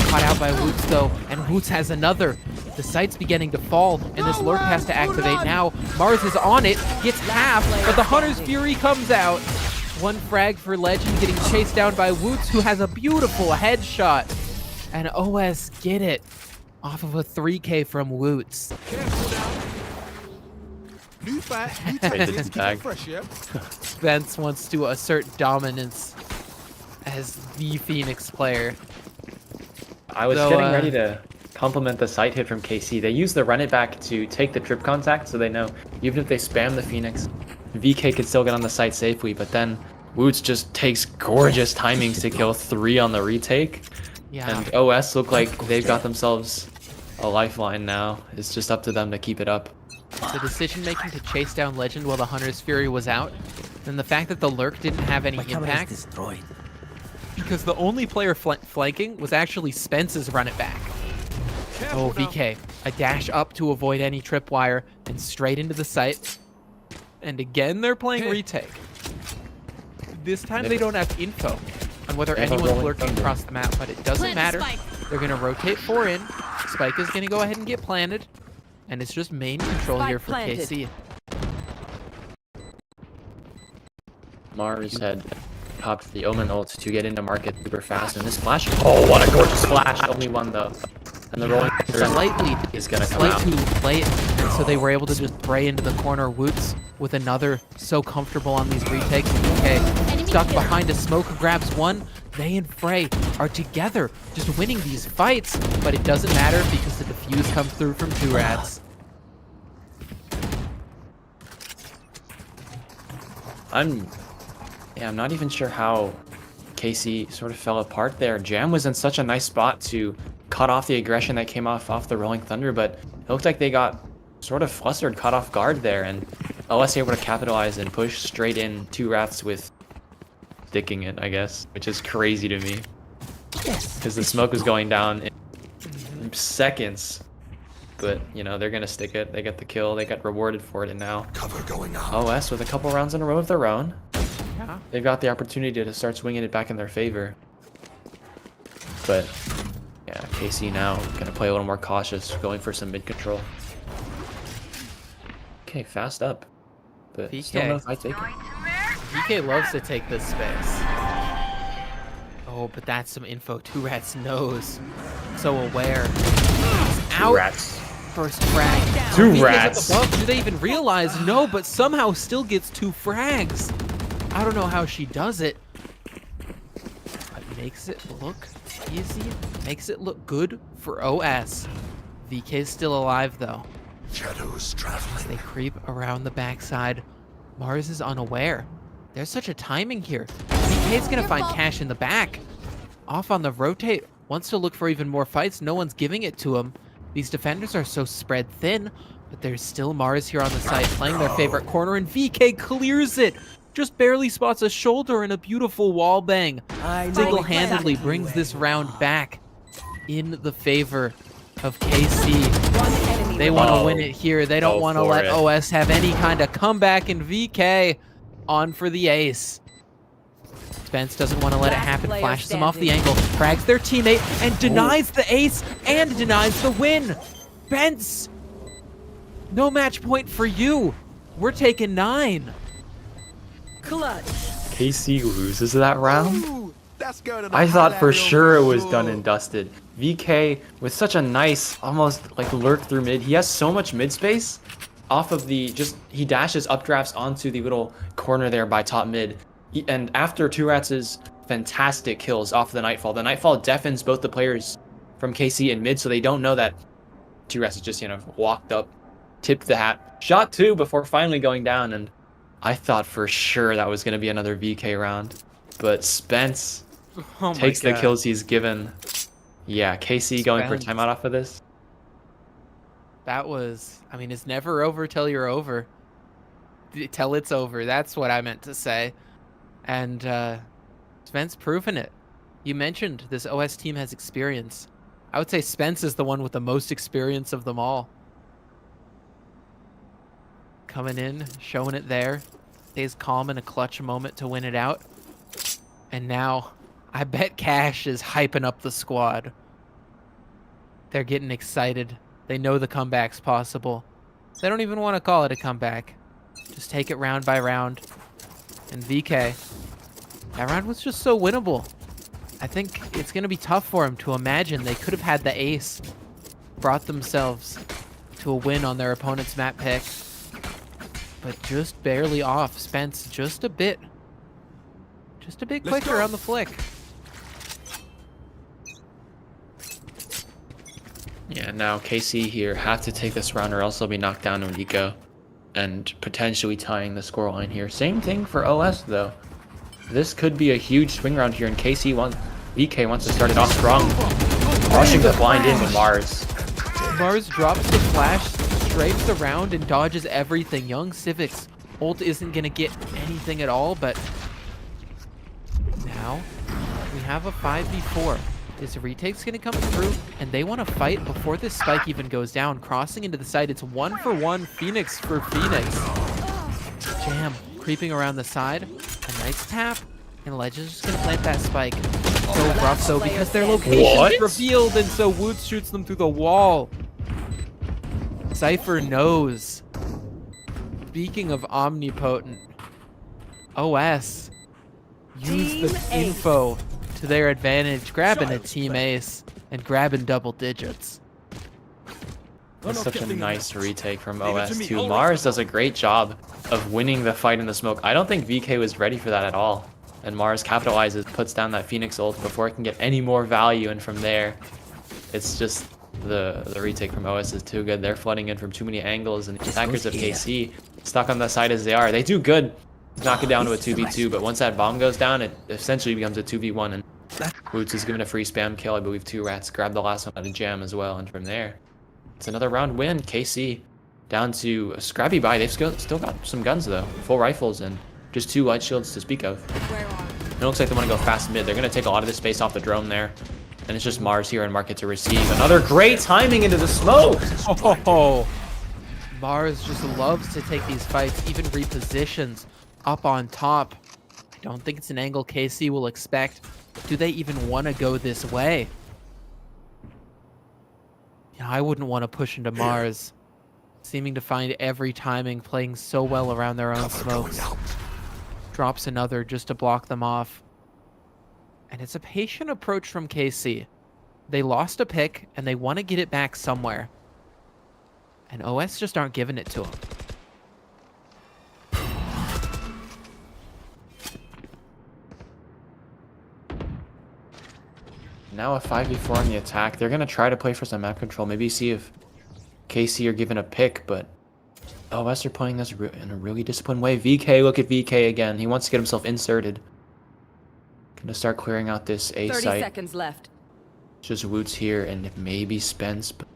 Caught out by Woots though, and Woots has another. The site's beginning to fall, and this lurk has to activate now. Mars is on it, gets half, but the Hunter's Fury comes out. One frag for Legend, getting chased down by Woots, who has a beautiful headshot. And OS get it off of a 3K from Woots. New fight, new Wait, did tactics, it tag? keep it fresh, yeah? Spence wants to assert dominance as the Phoenix player. I was So, getting ready to compliment the site hit from KC. They use the run it back to take the trip contact, so they know even if they spam the Phoenix, VeeKay could still get on the site safely, but then Woots just takes gorgeous timings to kill 3 on the retake. Yeah. And OS look like they've got themselves a lifeline now. It's just up to them to keep it up. The decision making to chase down Legend while the Hunter's Fury was out And the fact that the lurk didn't have any My camera is impact, destroyed. because the only player flanking was actually Spence's run it back. Oh, VeeKay, a dash up to avoid any tripwire and straight into the site. And again, they're playing retake. This time they don't have info on whether They have a anyone's rolling lurking thunder. across the map, but it doesn't Plant the matter. spike. They're going to rotate 4 in. Spike is going to go ahead and get planted. And it's just main control Spike here for planted. KC. Mars had popped the Omen ult to get into market super fast, and this flash. Oh, what a gorgeous flash! Only one though, and the rolling thunder Slightly is gonna come Slight out. too late, and so they were able to just spray into the corner. Woots with another so comfortable on these retakes. Okay, stuck behind a smoke, grabs one. They and Fray are together, just winning these fights, but it doesn't matter because the defuse comes through from 2Rats. I'm not even sure how KC sort of fell apart there. Jam was in such a nice spot to cut off the aggression that came off the Rolling Thunder, but it looked like they got sort of flustered, caught off guard there, and OS able to capitalize and push straight in 2 Rats with sticking it, I guess, which is crazy to me. Because the smoke was going down in seconds. But, you know, they're going to stick it. They got the kill. They got rewarded for it, and now Cover going out. OS with a couple rounds in a row of their own. Yeah. They've got the opportunity to start swinging it back in their favor. But, yeah, KC now going to play a little more cautious, going for some mid-control. Okay, fast up. But still VeeKay. no fight taken. VeeKay loves to take this space. Oh, but that's some info. 2Rats knows. So aware. He's out. Rats. First frag. Two VeeKay's rats. At the bump. Do they even realize? No, but somehow still gets 2 frags. I don't know how she does it. But makes it look easy. Makes it look good for OS. VeeKay's still alive though. Shadows traveling. They creep around the backside. Mars is unaware. There's such a timing here. VeeKay's gonna find Cash in the back. Off on the rotate. Wants to look for even more fights. No one's giving it to him. These defenders are so spread thin, but there's still Mars here on the side playing their favorite corner, and VeeKay clears it. Just barely spots a shoulder and a beautiful wall bang. Single-handedly brings this round back in the favor of KC. One enemy They want to Oh, win it here. They don't go want to for let it. OS have any kind of comeback, and VeeKay on for the ace. Spence doesn't want to let it Last happen. player Flashes him off the standing. angle. Frags their teammate and denies the ace and denies the win. Spence, no match point for you. We're taking 9. clutch. KC loses that round? Ooh, that's going to the I thought for highlight sure it reel. was done and dusted. VeeKay with such a nice, almost like lurk through mid. He has so much mid space off of the, he dashes updrafts onto the little corner there by top mid. And after 2Rats' fantastic kills off the Nightfall deafens both the players from KC and mid, so they don't know that 2Rats just, walked up, tipped the hat, shot 2 before finally going down, and I thought for sure that was going to be another VeeKay round. But Spence Oh my takes the God. kills he's given. Yeah, KC going for Spence. timeout off of this. That was, it's never over till you're over. Till it's over. That's what I meant to say. And Spence proving it. You mentioned this OS team has experience. I would say Spence is the one with the most experience of them all. Coming in, showing it there. Stays calm in a clutch moment to win it out. And now, I bet Cash is hyping up the squad. They're getting excited. They know the comeback's possible. They don't even want to call it a comeback. Just take it round by round. And VeeKay, that round was just so winnable. I think it's going to be tough for him to imagine they could have had the ace, brought themselves to a win on their opponent's map pick, but just barely off. Spence just a bit quicker on the flick. Yeah, now KC here have to take this round or else they'll be knocked down to Nico and potentially tying the scoreline here. Same thing for OS though. This could be a huge swing round here, and VeeKay wants to start it off strong. Rushing the blind in with Mars. Mars drops the flash, strafes around, and dodges everything. Young Civics Ult isn't going to get anything at all, but now we have a 5v4. This retake's going to come through, and they want to fight before this spike even goes down. Crossing into the side, it's 1-for-1 Phoenix for Phoenix. Jam creeping around the side. A nice tap, and Legend's just going to plant that spike. So rough, though, because their location's revealed, and so Woots shoots them through the wall. Cypher knows. Speaking of omnipotent, OS use the info to their advantage, grabbing a team ace and grabbing double digits. That's such a nice retake from OS too. Mars does a great job of winning the fight in the smoke. I don't think VeeKay was ready for that at all. And Mars capitalizes, puts down that Phoenix ult before it can get any more value, and from there, it's just the retake from OS is too good. They're flooding in from too many angles, and the attackers of KC, stuck on the side as they are, they do good to knock it down to a 2v2, but once that bomb goes down, it essentially becomes a 2v1, and Woots is given a free spam kill. I believe 2 rats grabbed the last one out of Jam as well, and from there, it's another round win. KC down to a scrappy buy. They've still got some guns though, full rifles, and just 2 light shields to speak of. It looks like they want to go fast mid. They're going to take a lot of the space off the drone there. And it's just Mars here in market to receive. Another great timing into the smoke. Oh, Mars just loves to take these fights, even repositions up on top. I don't think it's an angle KC will expect. Do they even want to go this way? Yeah, I wouldn't want to push into Mars. Seeming to find every timing, playing so well around their own smokes. Drops another just to block them off. And it's a patient approach from KC. They lost a pick, and they want to get it back somewhere. And OS just aren't giving it to them. Now a 5v4 on the attack. They're going to try to play for some map control. Maybe see if KC are given a pick, but OS are playing this in a really disciplined way. VeeKay, look at VeeKay again. He wants to get himself inserted. Gonna start clearing out this A 30 site. seconds left. Just Woots here and maybe Spence, but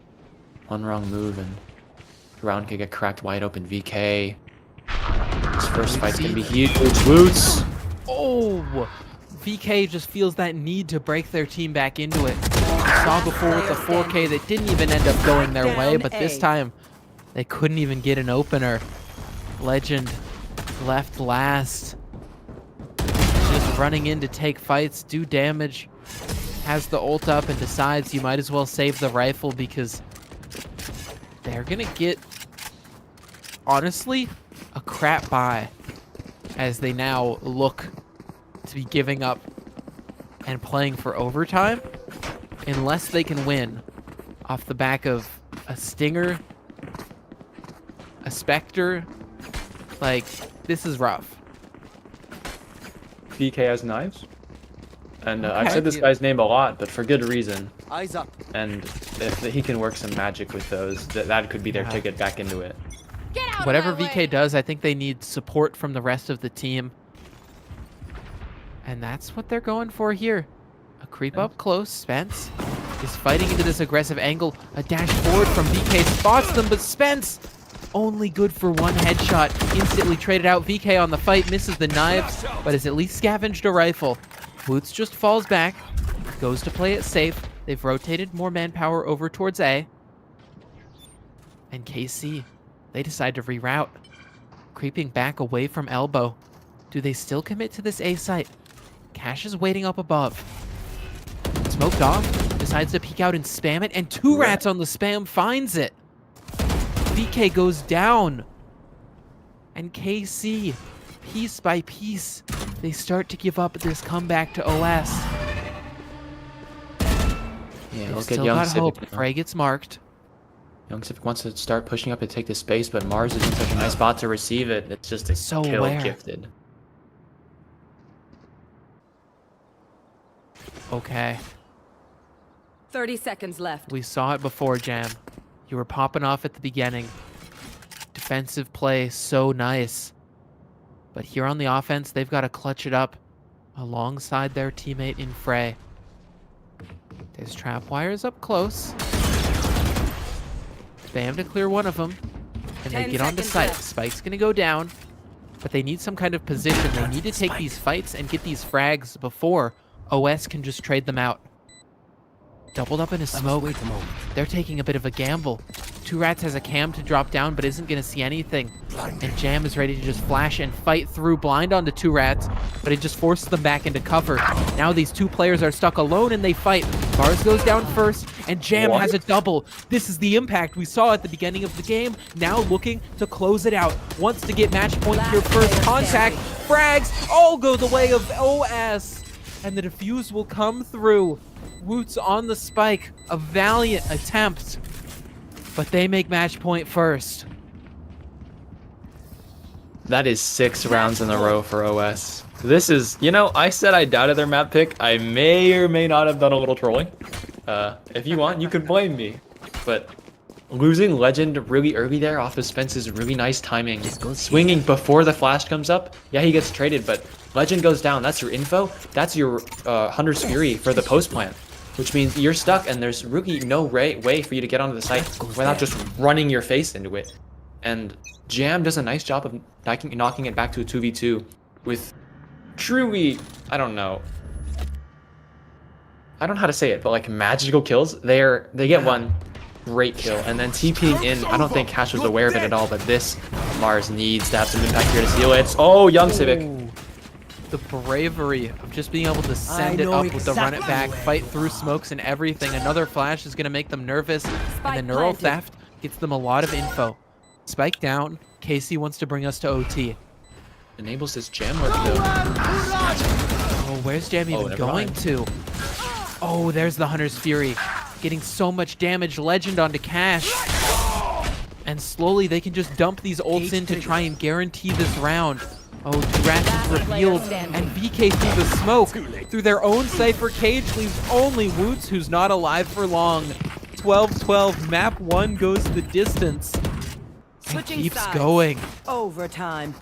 one wrong move and the round could get cracked wide open. VeeKay. This first fight's gonna be huge. Woots! Oh! VeeKay just feels that need to break their team back into it. We saw before with the 4K that didn't even end up going their way, but this time they couldn't even get an opener. Legend left last. Just running in to take fights, do damage, has the ult up and decides you might as well save the rifle because they're gonna get, honestly, a crap buy as they now look to be giving up and playing for overtime unless they can win off the back of a Stinger, a Spectre. Like, this is rough. VeeKay has knives. And I've said this guy's name a lot, but for good reason. Eyes up. And if he can work some magic with those, that could be their ticket back into it. Whatever VeeKay does, I think they need support from the rest of the team. And that's what they're going for here. A creep up close. Spence is fighting into this aggressive angle. A dash forward from VeeKay spots them, but Spence only good for 1 headshot. Instantly traded out. VeeKay on the fight, misses the knives, but has at least scavenged a rifle. Woots just falls back, goes to play it safe. They've rotated more manpower over towards A. And KC, they decide to reroute. Creeping back away from elbow. Do they still commit to this A site? Cash is waiting up above. Smoked off, decides to peek out and spam it, and 2 rats on the spam finds it. VeeKay goes down. And KC, piece by piece, they start to give up this comeback to OS. Yeah, They've look still at young got Civic. hope. Fray gets marked. Young Civic wants to start pushing up and take the space, but Mars is in such a nice spot to receive it. It's just a So kill aware. gifted. Okay. 30 seconds left. We saw it before, Jam. You were popping off at the beginning. Defensive play, so nice. But here on the offense, they've got to clutch it up alongside their teammate in Fray. There's trap wires up close. Spam to clear one of them. And they 10 get onto seconds site. left. Spike's going to go down. but they need some kind of position. They need to take these fights and get these frags before OS can just trade them out. Doubled up in a smoke. Wait a moment. They're taking a bit of a gamble. Two Rats has a cam to drop down, but isn't going to see anything. And Jam is ready to just flash and fight through blind onto Two Rats, but it just forces them back into cover. Now these two players are stuck alone and they fight. Mars goes down first, and Jam has a double. This is the impact we saw at the beginning of the game. Now looking to close it out. Wants to get match point here first. Contact. Frags all go the way of OS. And the defuse will come through. Woots on the spike, a valiant attempt, but they make match point first. That is 6 rounds in a row for OS. This is, you know, I said I doubted their map pick. I may or may not have done a little trolling. If you want, you could blame me. But losing Legend really early there off of Spence's really nice timing. Swinging before the flash comes up. Yeah, he gets traded, but Legend goes down. That's your info. That's your Hunter's Fury for the post plant. Which means you're stuck and there's really no way for you to get onto the site without just running your face into it. And Jam does a nice job of knocking it back to a 2v2 with truly, I don't know how to say it, but like magical kills. They get one great kill, and then TPing in, I don't think Cash was aware of it at all, but this Mars needs to have some impact here to seal it. Oh, young Civic. The bravery of just being able to send it up with the run it back, fight through smokes and everything. Another flash is going to make them nervous, and the neural theft gets them a lot of info. Spike down. KC wants to bring us to OT. Enables this Jam work though. Oh, where's Jam even going to? Oh, there's the Hunter's Fury. Getting so much damage. Legend onto Cash. And slowly they can just dump these ults in to try and guarantee this round. Oh, Two Rats is revealed, and VeeKay through the smoke, through their own Cypher cage, leaves only Woots, who's not alive for long. 12-12, map 1 goes the distance. And keeps going. Overtime.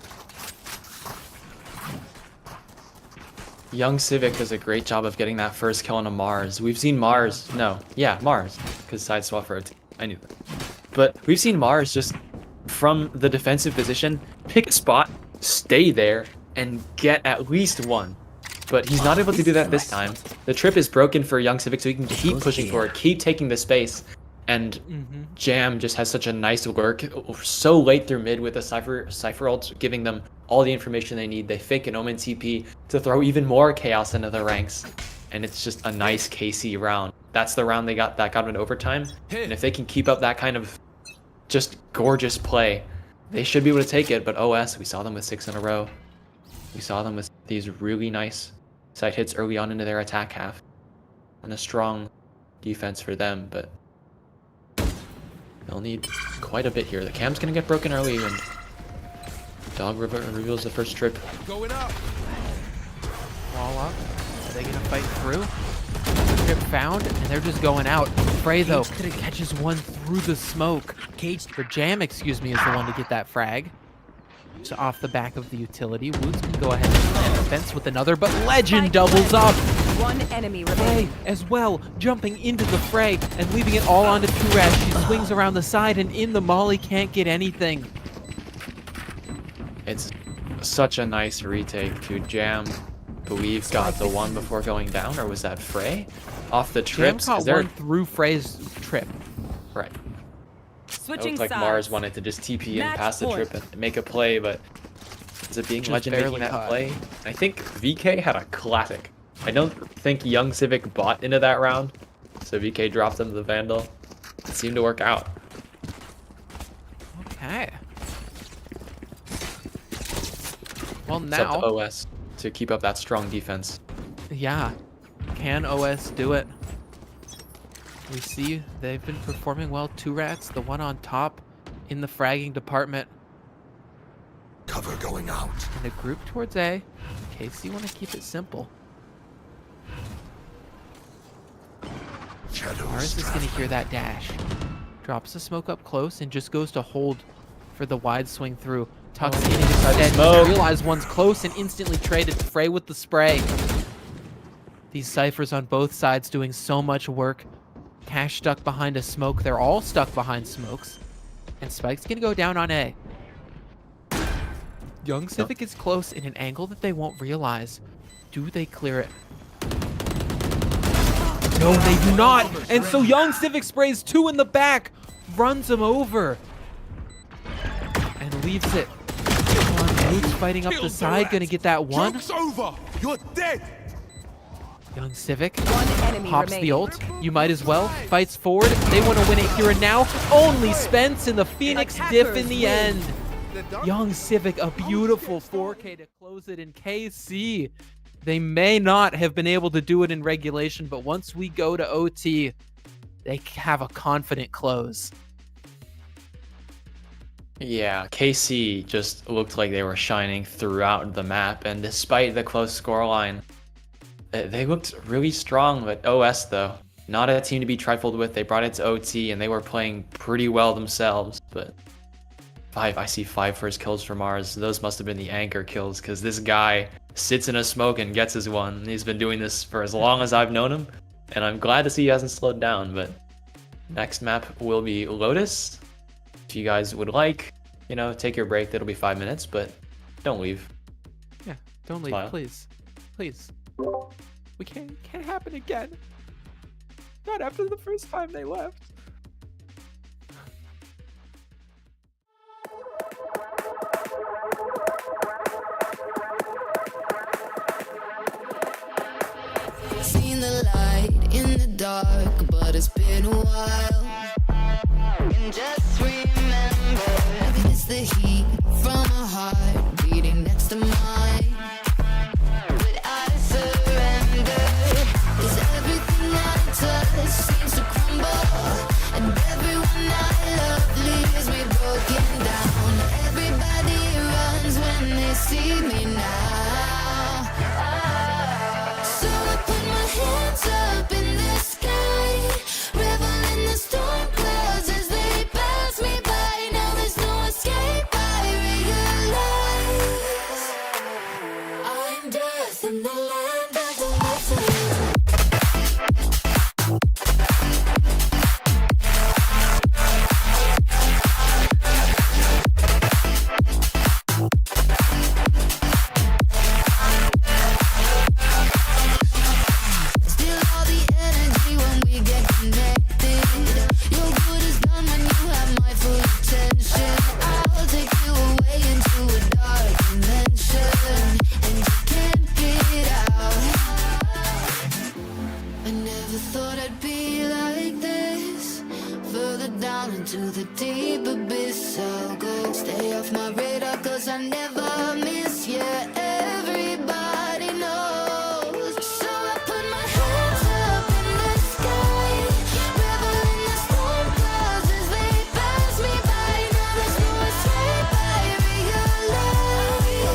Young Civic does a great job of getting that first kill on a Mars. We've seen Mars, Mars, because side swap for OT. I knew that. But we've seen Mars just from the defensive position, pick a spot, stay there, and get at least one. But he's not able to do that this time. The trip is broken for Young Civic, so he can keep pushing forward, keep taking the space. And Jam just has such a nice work so late through mid with the Cypher ult, giving them all the information they need. They fake an Omen TP to throw even more chaos into the ranks. And it's just a nice KC round. That's the round that got in overtime. And if they can keep up that kind of just gorgeous play, they should be able to take it. But OS, we saw them with 6 in a row. We saw them with these really nice side hits early on into their attack half. And a strong defense for them, but they'll need quite a bit here. The cam's gonna get broken early when Dog reveals the first trip. Going up. Wall up. Are they gonna fight through? Trip found, and they're just going out. Fray though catches one through the smoke. For Jam, excuse me, is the one to get that frag. So off the back of the utility, Woots can go ahead and Spence with another, but Legend doubles up. One enemy Fray remaining. as well, jumping into the fray and leaving it all onto Two Rats. She swings around the side and in the molly, can't get anything. It's such a nice retake to Jam. Believe got the one before going down, or was that Fray? Off the trips? Jam caught one through Fray's trip. Right. Switching It looked like sides. Mars wanted to just TP in Match past the point. trip and make a play, but is it being Just Legend making barely that caught. play? I think VeeKay had a classic. I don't think Young Civic bought into that round, so VeeKay dropped them to the Vandal. It seemed to work out. Okay. Well, It's up to now, OS to keep up that strong defense. yeah, can OS do it? We see they've been performing well. Two Rats, the one on top in the fragging department. Cover going out. And a group towards A. KC want to keep it simple. Shadows Mars is going to hear that dash. Drops the smoke up close and just goes to hold for the wide swing through. Tucks in instead. smoke. Realize one's close and instantly traded. Fray with the spray. These ciphers on both sides doing so much work. Cash stuck behind a smoke. They're all stuck behind smokes. And Spike's going to go down on A. Young Civic is close in an angle that they won't realize. Do they clear it? No, they do not. And so Young Civic sprays 2 in the back, runs him over, and leaves it. Come on, Woots fighting up the side, gonna get that one. Joke's over. You're dead. Young Civic One enemy pops the remaining. ult. You might as well. Fights forward. They want to win it here and now. Only Spence and the Phoenix diff in the end. Young Civic, a beautiful 4K to close it in KC. They may not have been able to do it in regulation, but once we go to OT, they have a confident close. Yeah, KC just looked like they were shining throughout the map, and despite the close scoreline, they looked really strong. But OS, though, not a team to be trifled with. They brought it to OT, and they were playing pretty well themselves. But I see 5 first kills for Mars. Those must have been the anchor kills, because this guy sits in a smoke and gets his one. He's been doing this for as long as I've known him, and I'm glad to see he hasn't slowed down. But next map will be Lotus. If you guys would like, take your break. That'll be 5 minutes, but don't leave. Yeah, don't leave, Smile. please. Please. We can't happen again. Not after the first time they left. Seen the light in the dark, but it's been a while. And just remember, it's the heat from a heart beating next to mine. But I surrender, 'cause everything I touch seems to crumble, and everyone I love leaves me broken down. Everybody runs when they see me now. So I put my hands up in the sky, revel in the storm clouds as they pass me by. Now there's no escape, I realize I'm death in the land of the living. Still all the energy when we get connected. Your good is done when you have my full attention. I'll take you away into a dark dimension, and you can't get out. I never thought I'd be like this. Further down into the deep abyss I'll go. Stay off my radar 'cause I never miss you. Everybody knows. So I put my hands up in the sky, revel in the storm clouds as they pass me by. Now there's no escape, I realize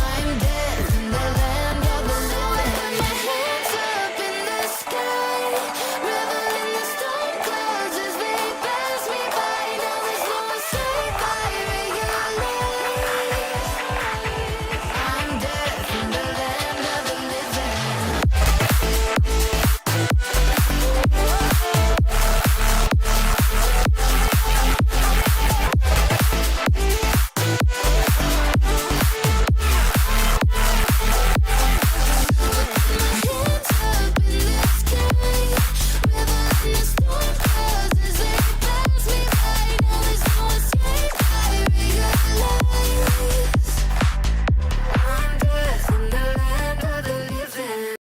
I'm dead in the land of the living. So I put my hands up in the sky, revel in the storm clouds as they pass me by. Now there's no escape, I realize I'm dead in the land of the living. Hands up in the sky, revel in the storm clouds as they pass me by. Now there's no escape, I realize I'm death in the land of the living.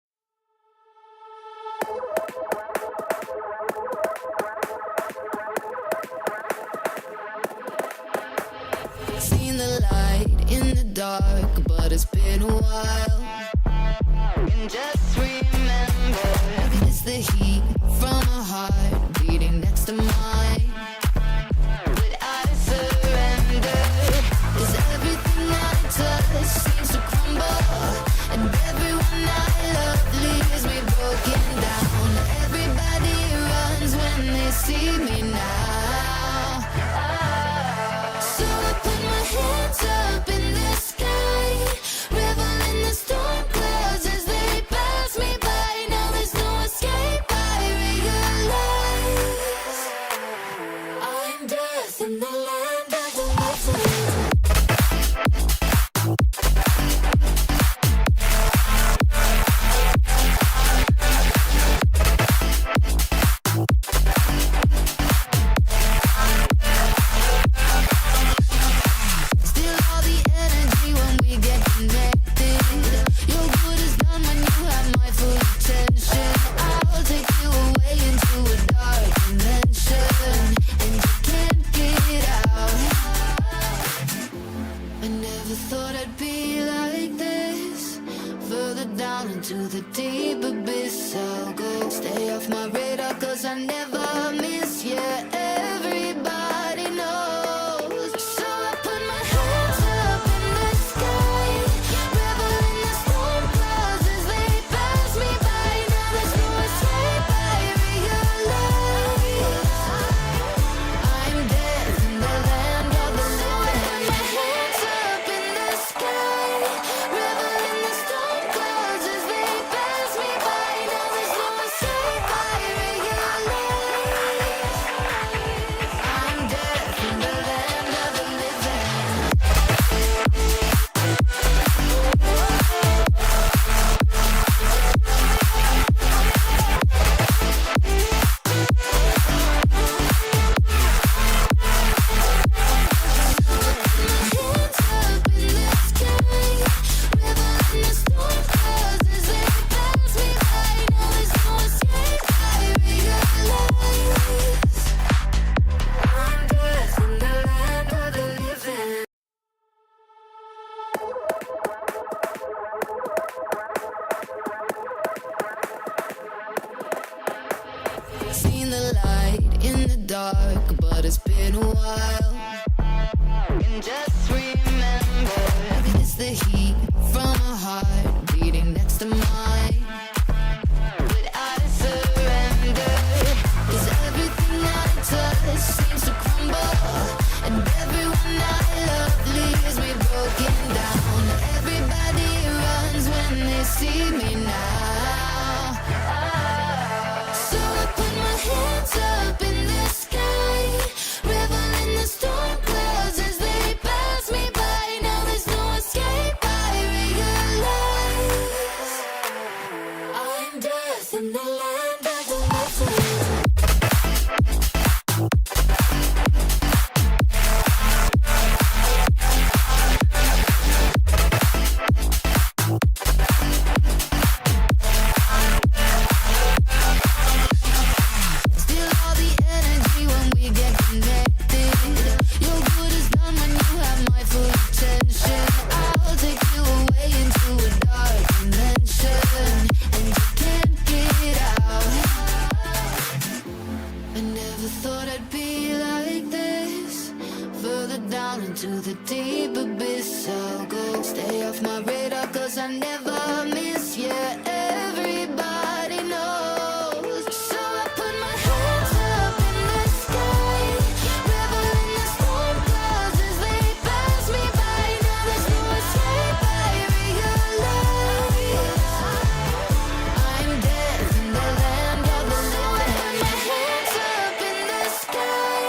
Seen the light in the dark, but it's been a while. And just remember, it's the heat from a heart beating next to mine. But I surrender, 'cause everything I touch seems to crumble, and everyone I love leaves me broken down. Everybody runs when they see me now. So I put my hands up in the sky, revel in the storm clouds as they pass me by. Now there's no escape, I into the deep abyss I'll go. Stay off my radar cause I never miss. Yeah, everybody knows. So I put my hands up in the sky, revel in the storm clouds as they pass me by. Now there's no escape, I realize I'm dead in the land of the living. So I put my hands up in the sky, revel in the storm clouds as they pass me by. Now there's no escape, I realize I'm dead in the land of the living. Hands up in the sky, revel in the storm clouds as they pass me by. Now there's no escape, I realize I'm dead in the land of the living. Seen the light in the dark, but it's been a while. And just remember, it's the heat from a heart beating next to mine. But I surrender, 'cause everything I touch seems to crumble, and everyone I love leaves me broken down. Everybody runs when they see me now. So I put my hands up in the sky, revel in the storm clouds as they pass me by. Now there's no escape, I realize I'm death in the land of the living. Still all the energy when we get connected. Your good is done when you have my full attention. I'll take you away into a dark dimension, and you can't get out. I never thought I'd be like this. Further down into the deep abyss I'll go. Stay off my radar cause I never miss. Yeah, everybody knows. So I put my hands up in the sky, revel in the storm clouds as they pass me by. Now there's no escape, I realize I'm dead in the land of the living. So I put my hands up in the sky,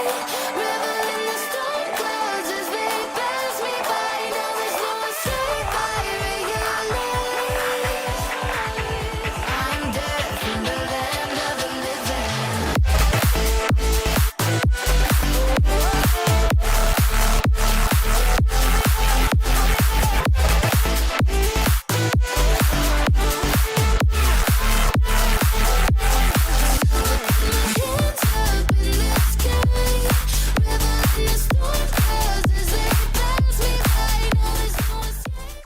revel in the storm clouds as they pass me by. Now there's no escape, I realize I'm dead in the land of the living. Hands up in the sky, revel in the storm clouds as they pass me by. Now there's no escape.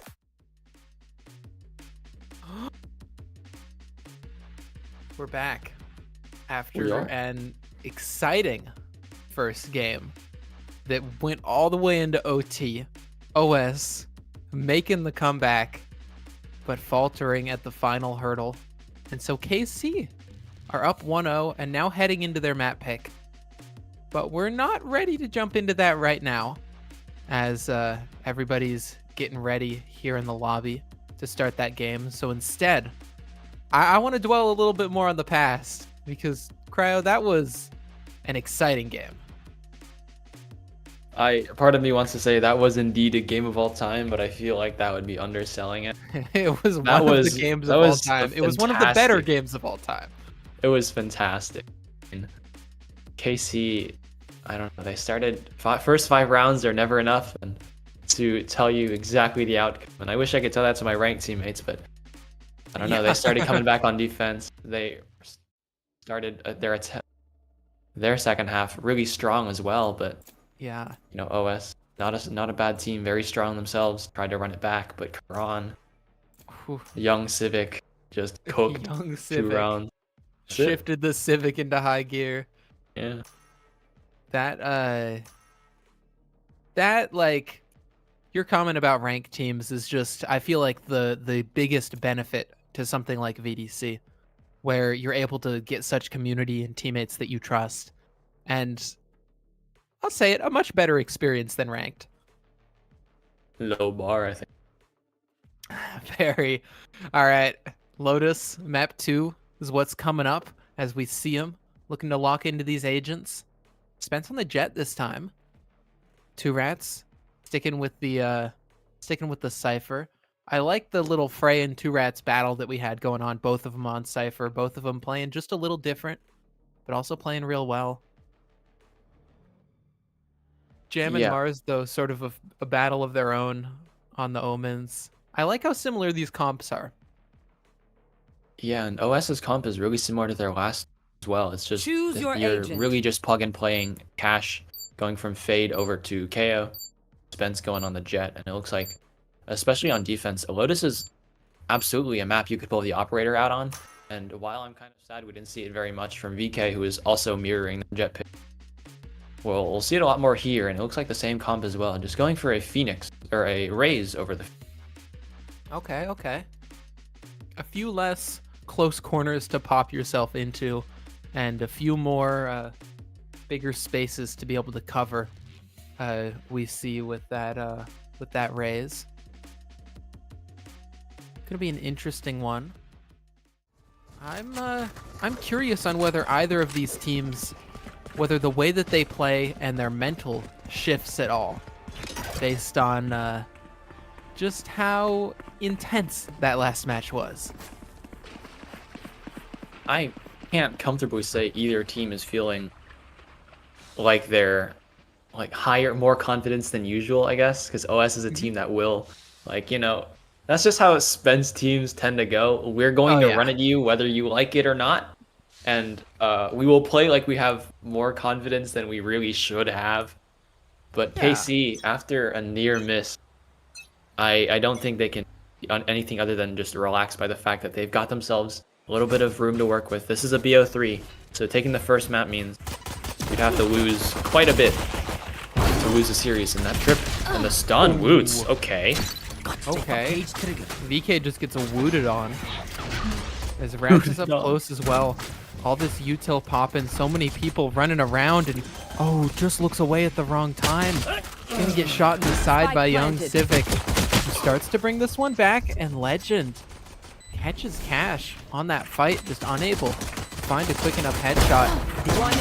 We're back We after are. an exciting first game that went all the way into OT. OS making the comeback, but faltering at the final hurdle. And so KC are up 1-0 and now heading into their map pick. But we're not ready to jump into that right now, as everybody's getting ready here in the lobby to start that game. So instead, I want to dwell a little bit more on the past, because Kryo, that was an exciting game. Part of me wants to say that was indeed a game of all time, but I feel like that would be underselling it. It was That one of was- the games that of all was a time. It was one of the better fantastic- games of all time. It was fantastic. And KC, I don't know, they started first 5 rounds, they're never enough, and to tell you exactly the outcome. And I wish I could tell that to my ranked teammates, but I don't know. They started coming back on defense. They started their second half really strong as well, but Yeah. you know, OS not a bad team, very strong themselves. Tried to run it back, but Karan, Whew. young Civic, just cooked Young 2 Civic rounds. That's it. shifted the Civic into high gear. Yeah. That like your comment about ranked teams is just, I feel like the biggest benefit to something like VDC, where you're able to get such community and teammates that you trust, and I'll say it, a much better experience than ranked. Low bar, I think. Very. All right, Lotus map 2 is what's coming up as we see him looking to lock into these agents. Spence on the jet this time. 2 rats sticking with the Cypher. I like the little Fray and 2 rats battle that we had going on, both of them on Cypher, both of them playing just a little different, but also playing real well. Jam and Yeah. Mars, though, sort of a battle of their own on the Omens. I like how similar these comps are. Yeah, and OS's comp is really similar to their last as well. It's just Choose that your you're agent. really just plug and playing Cash going from Fade over to KO, Spence going on the jet, and it looks like, especially on defense, Lotus is absolutely a map you could pull the operator out on. And while I'm kind of sad we didn't see it very much from VeeKay, who is also mirroring the jet pick, well, we'll see it a lot more here, and it looks like the same comp as well. Just going for a Phoenix or a Raze over the. Okay. A few less close corners to pop yourself into, and a few more bigger spaces to be able to cover. We see with that Raze. Gonna be an interesting one. I'm curious on whether either of these teams, whether the way that they play and their mental shifts at all, based on just how intense that last match was. I can't comfortably say either team is feeling like they're like higher, more confidence than usual, I guess, because OS is a team that will, like, that's just how Spence teams tend to go. We're going to run at you whether you like it or not, and we will play like we have more confidence than we really should have. But KC, after a near miss, I don't think they can be on anything other than just relaxed by the fact that they've got themselves a little bit of room to work with. This is a BO3, so taking the first map means we'd have to lose quite a bit to lose the series in that trip. And the stun, Woots, okay. Okay, VeeKay just gets wooted on. As Raps is up close as well. All this util popping, so many people running around, and just looks away at the wrong time. Gonna get shot in the side by young Civic. He starts to bring this one back, and Legend catches Cash on that fight, just unable to find a quick enough headshot.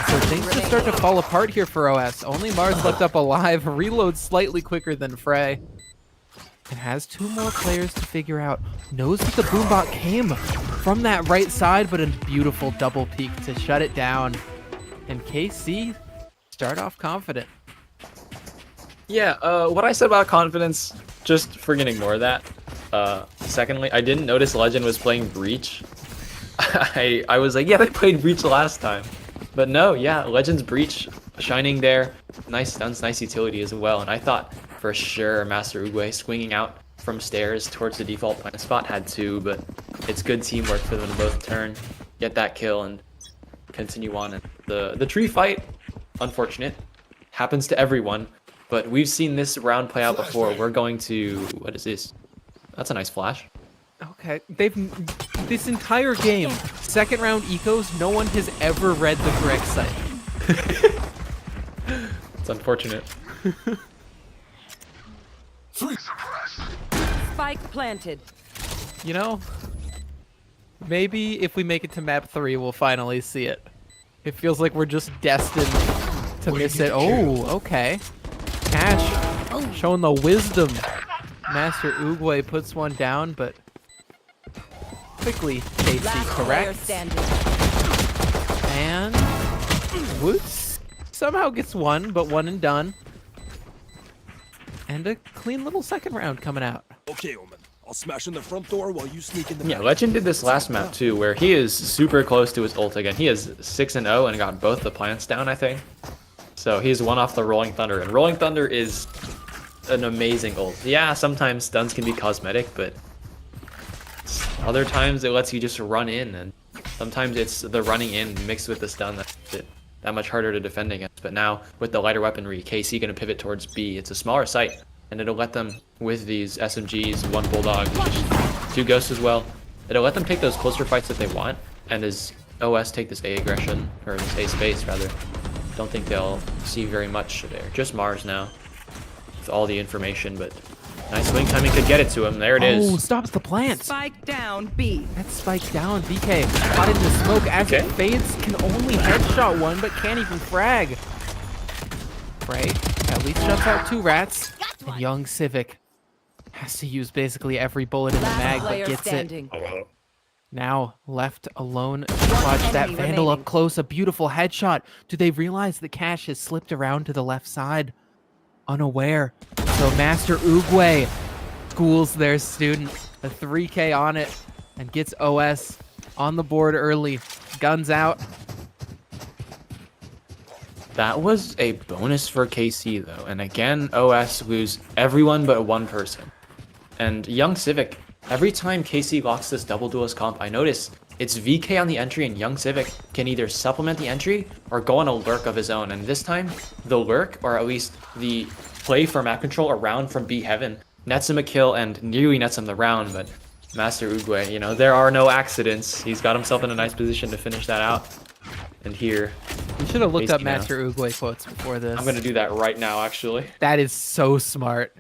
So things just start to fall apart here for OS. Only Mars left up alive, reloads slightly quicker than Fray. And has 2 more players to figure out. Knows that the boombot came from that right side, but a beautiful double peek to shut it down. And KC start off confident. Yeah, what I said about confidence, just freaking ignore that. Secondly, I didn't notice Legend was playing Breach. I was like, yeah, they played Breach last time. But no, yeah, Legend's Breach shining there. Nice stuns, nice utility as well. And I thought for sure Master Oogway swinging out from stairs towards the default plant spot had to, but it's good teamwork for them to both turn, get that kill, and continue on. And the tree fight, unfortunate, happens to everyone, but we've seen this round play out before. We're going to, what is this? That's a nice flash. Okay, this entire game, second round ecos, no one has ever read the correct site. It's unfortunate. Spike planted. Maybe if we make it to map 3, we'll finally see it. It feels like we're just destined to miss it. Oh, okay. Cash showing the wisdom. Master Oogway puts one down, but quickly KC Last player correct. standing. And Woots somehow gets one, but one and done. And a clean little second round coming out. Okay, Omen. I'll smash in the front door while you sneak in the Yeah, back. Legend did this last map too, where he is super close to his ult again. He is 6-0 and got both the plants down, I think. So he's one off the Rolling Thunder, and Rolling Thunder is an amazing ult. Yeah, sometimes stuns can be cosmetic, but Other times it lets you just run in, and sometimes it's the running in mixed with the stun that's that much harder to defend against. But now with the lighter weaponry, KC gonna pivot towards B. It's a smaller site, and it'll let them, with these SMGs, 1 Bulldog, just 2 Ghosts as well, it'll let them take those closer fights that they want, and as OS take this A aggression, or this A space rather, don't think they'll see very much there. Just Mars now, with all the information, but nice swing timing could get it to him. There it is. Oh, stops the plant. Spike down B. That spike down. VeeKay caught in the smoke as it fades. Can only headshot one, but can't even frag. Fray at least shuts out 2 rats. And young Civic has to use basically every bullet in the mag, but gets standing. it. Now left alone to watch that enemy Vandal up remaining. close. A beautiful headshot. Do they realize the cash has slipped around to the left side? Unaware. So Master Oogway schools their student. A 3K on it and gets OS on the board early. Guns out. That was a bonus for KC though, and again OS lose everyone but 1 person. And young Civic, every time KC locks this double duelist comp, I notice it's VeeKay on the entry, and young Civic can either supplement the entry or go on a lurk of his own. And this time, the lurk, or at least the play for map control around from B Heaven, nets him a kill and nearly nets him the round. But Master Oogway, you know, there are no accidents. He's got himself in a nice position to finish that out. And here, You should have looked up Tasty now. Master Oogway quotes before this. I'm gonna do that right now, actually. That is so smart.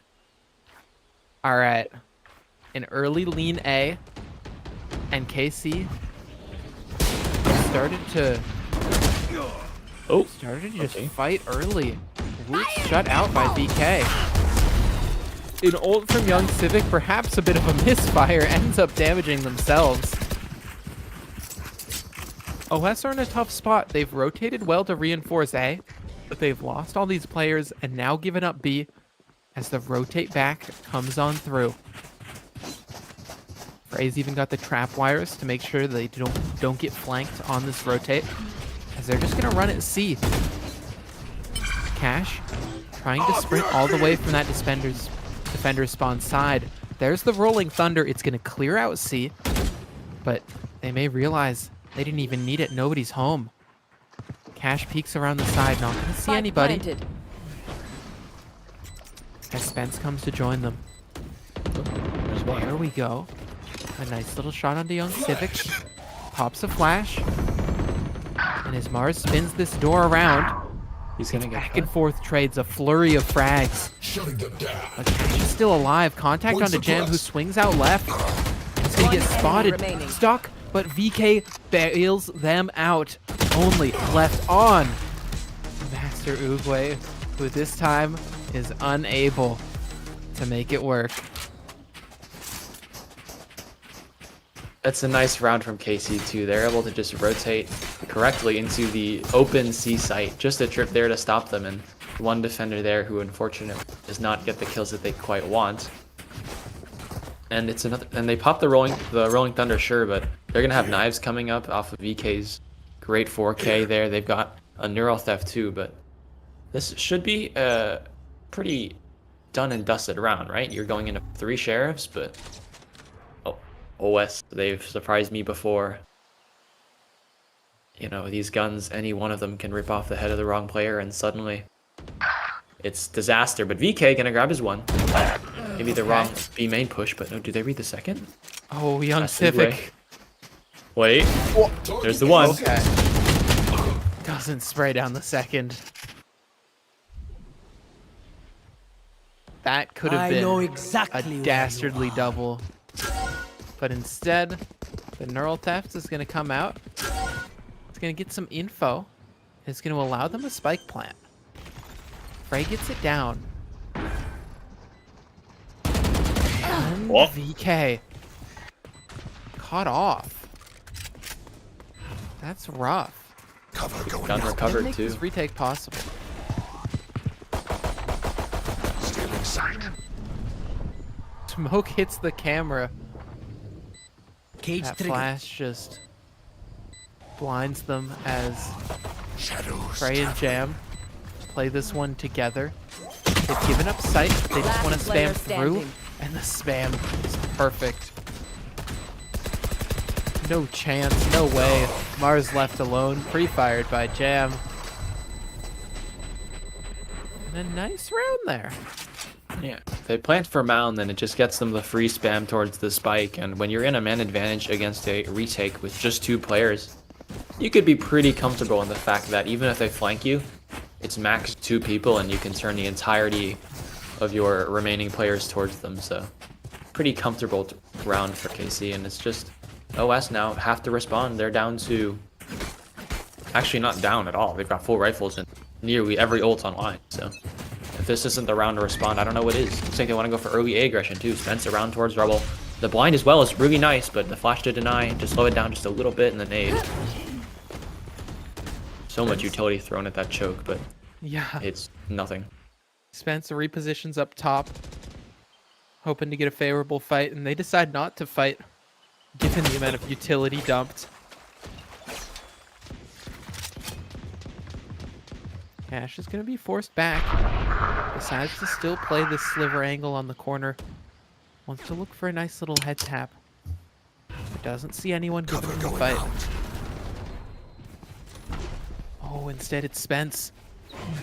All right. An early lean A. And KC started to just fight early. Woots shut out by VeeKay. An ult from young Civic, perhaps a bit of a misfire, ends up damaging themselves. OS are in a tough spot. They've rotated well to reinforce A, but they've lost all these players and now given up B as the rotate back comes on through. Fray's even got the trap wires to make sure they don't get flanked on this rotate, as they're just gonna run at C. Cash trying to sprint all the way from that defender spawn side. There's the rolling thunder. It's gonna clear out C, but they may realize they didn't even need it. Nobody's home. Cash peeks around the side, not gonna see Spike anybody. planted. As Spence comes to join them. There's one. There we go. A nice little shot onto young Civic. Pops a flash. And as Mars spins this door around, He's gonna get back and forth trades, a flurry of frags. But Cash is still alive. Contact onto Jam, who swings out left. He's gonna get One spotted. enemy remaining. Stuck, but VeeKay bails them out. Only left on Master Oogway, who this time is unable to make it work. That's a nice round from KC too. They're able to just rotate correctly into the open C site. Just a trip there to stop them, and one defender there who unfortunately does not get the kills that they quite want. And it's another. And they pop the rolling thunder, sure, but they're gonna have knives coming up off of VeeKay's great 4K there. They've got a neural theft too, but this should be a pretty done and dusted round, right? You're going into 3 sheriffs, but OS, they've surprised me before. You know, these guns, any one of them can rip off the head of the wrong player, and suddenly it's disaster. But VeeKay gonna grab his one. Maybe the wrong B main push, but no, do they read the second? Oh, young That's Civic. Wait, there's the one. Okay. Doesn't spray down the second. That could have been a dastardly double. But instead, the neural theft is going to come out. It's going to get some info. It's going to allow them a spike plant. Fray gets it down. And VeeKay caught off. That's rough. Gun recovered Make too. this retake possible. Smoke hits the camera. Cage That trigger. flash just blinds them as Fray and Jam play this one together. They've given up sight. They just want to Last player spam through, standing. and the spam is perfect. No chance, no way. Mars left alone, pre-fired by Jam. And a nice round there. Yeah, they plant for mound, then it just gets them the free spam towards the spike, and when you're in a man advantage against a retake with just 2 players, you could be pretty comfortable in the fact that even if they flank you, it's max 2 people and you can turn the entirety of your remaining players towards them, so pretty comfortable round for KC, and it's just OS now have to respond. They're down to, actually not down at all, they've got full rifles and nearly every ult online, so if this isn't the round to respond, I don't know what is. Looks like they want to go for early A aggression too. Spence around towards Rubble. The blind as well is really nice, but the flash to deny, just slow it down just a little bit in the nade. So much utility thrown at that choke, but yeah, it's nothing. Spence repositions up top, hoping to get a favorable fight, and they decide not to fight, given the amount of utility dumped. Cash is going to be forced back. Decides to still play this sliver angle on the corner. Wants to look for a nice little head tap. But doesn't see anyone giving him a fight. Oh, instead it's Spence.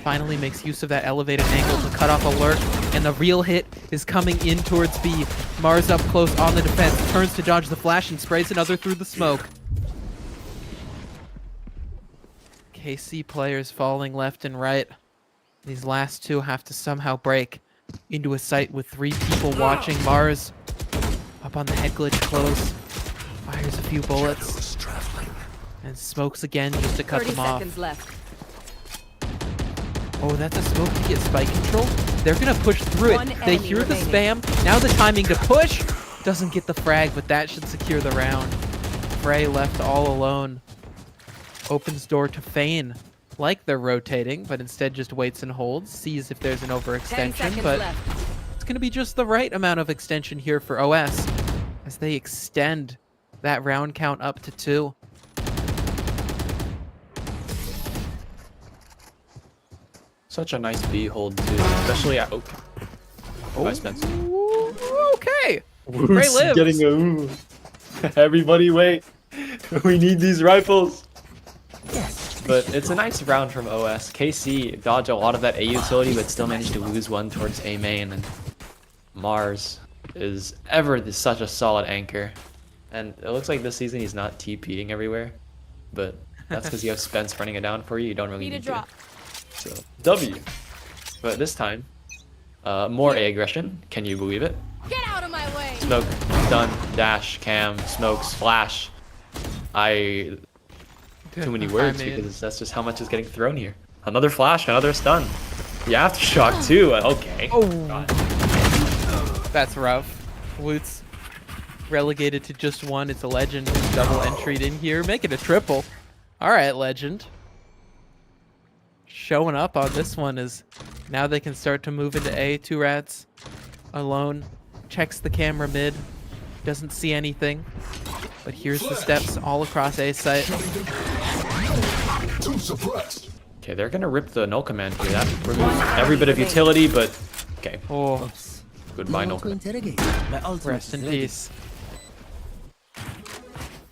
Finally makes use of that elevated angle to cut off a lurk. And the real hit is coming in towards B. Mars up close on the defense. Turns to dodge the flash and sprays another through the smoke. KC players falling left and right. These last 2 have to somehow break into a site with 3 people watching. Mars up on the head glitch close. Fires a few bullets. And smokes again just to cut 30 them off. seconds left. Oh, that's a smoke to get spike control. They're going to push through One it. They enemy hear the remaining. spam. Now the timing to push. Doesn't get the frag, but that should secure the round. Fray left all alone. Opens door to Feign. Like they're rotating, but instead just waits and holds. Sees if there's an 10 overextension, seconds but left. it's going to be just the right amount of extension here for OS as they extend that round count up to 2. Such a nice B hold too, especially at okay. Bye, Spence. Ooh, okay. Fray Woots lives. getting a ooh. Everybody wait. We need these rifles. But it's a nice round from OS. KC dodged a lot of that A utility, but still managed to lose one towards A main. And Mars is such a solid anchor. And it looks like this season he's not TPing everywhere. But that's because you have Spence running it down for you. You don't really Need a need drop. to. So, W. But this time, more A aggression. Can you believe it? Get out of my way. Smoke, stun, dash, cam, smokes, flash. Too many words because that's just how much is getting thrown here. Another flash, another stun. The aftershock too. Okay. Oh, God. that's rough. Woots relegated to just 1. It's a legend. Double entry in here. Make it a triple. All right, legend. Showing up on this one is now they can start to move into A. 2 rats alone. Checks the camera mid. Doesn't see anything. But here's the steps all across A site. Okay, they're gonna rip the null command here. That removes every bit of utility, but okay. Oh, Goodbye, null To command. interrogate. My ultimate rest is in ready. peace.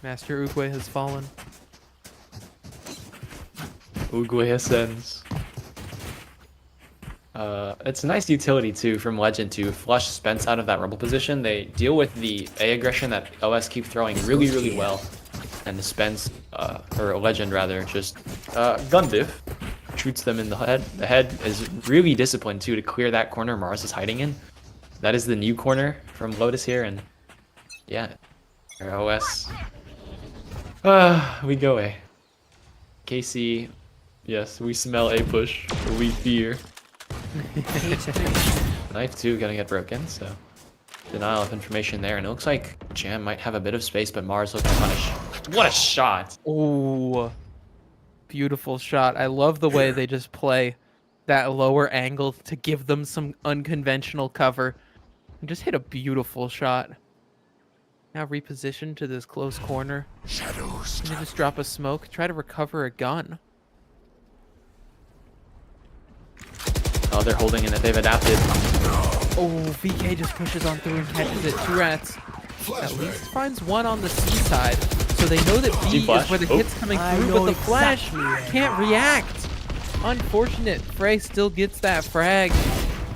Master Oogway has fallen. Oogway ascends. It's a nice utility too from Legend to flush Spence out of that rumble position. They deal with the A aggression that OS keep throwing really, really well. And the Spence, or Legend rather, just gun diff. Shoots them in the head. The head is really disciplined too to clear that corner Mars is hiding in. That is the new corner from Lotus here, and yeah. OS. We go A. KC, yes, we smell A push. We fear. Knife 2 gonna get broken, so denial of information there, and it looks like Jam might have a bit of space, but Mars looking to punish. What a shot! Ooh, beautiful shot. I love the way they just play that lower angle to give them some unconventional cover and just hit a beautiful shot. Now reposition to this close corner. Shadows. And just drop a smoke, try to recover a gun. Oh, they're holding in it. They've adapted. Oh, VeeKay just pushes on through and catches it. 2 rats. At least finds one on the C side. so they know that B is flash. where the Oh. hit's coming I through, know but the flash exactly where can't react. Unfortunate. Fray still gets that frag.